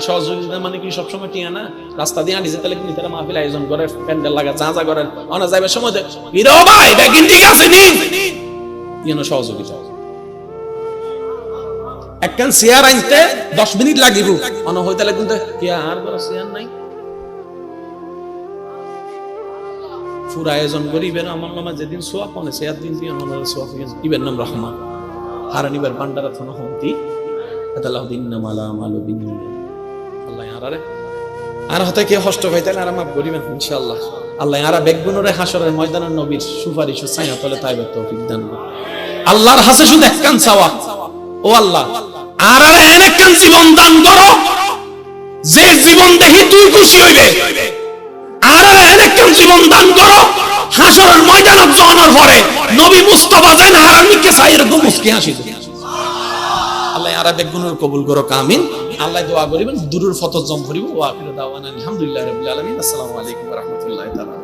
সহযোগিতা মানে কি সবসময় টিয়া না, রাস্তা দিয়ে আনিছে তাহলে কিন্তু তারা মাহফিল আয়োজন করে প্যান্ডেল লাগা যা যা করেন অনা যাইবার সময় হিরো ভাই ব্যাগিন ঠিক আছে নি ইয়ন সহযোগিতা। একখান চেয়ার আনতে 10 মিনিট লাগিব অন হইতালে কিন্তু কি আর বড় চেয়ার নাই পুরো আয়োজন করিবেন। আমার নামে যেদিন সোয়া কোনে চেয়ার দিন দিয়ে আমার সোয়া ইবেন নাম রহমান হারানিবার ভান্ডারা থানা হন্তি আল্লাহ দিন নামালা মালু বিন আল্লাহ আরে আর হতে কি কষ্ট হইতালে আর মাফ করিবেন ইনশাআল্লাহ। আল্লাহ আরা বেগুনরে হাসরের ময়দানের নবীর সুপারিশ চাইনা তলে তাইবে তৌফিক দান আল্লাহর হাসে শুধু একখান চাওয়া, ও আল্লাহ আর একখান জীবন দান করো যে জীবন দেখি তুই খুশি হইবে, আর একখান জীবন দান করো হাসরের ময়দানে যাওয়ার পরে নবী মুস্তাফা যেন হারানিকে চাই এরকম মুস্কি হাসি। আল্লাহ আর বেগুনের কবুল করো কামিন। আল্লাহ দোয়া করিবেন দূরের ফতর জম করিব। ওয়া আখিরু দাওয়ানা আলহামদুলিল্লাহি রাব্বিল আলামিন। আসসালামু আলাইকুম ওয়া রাহমাতুল্লাহি তাআলা।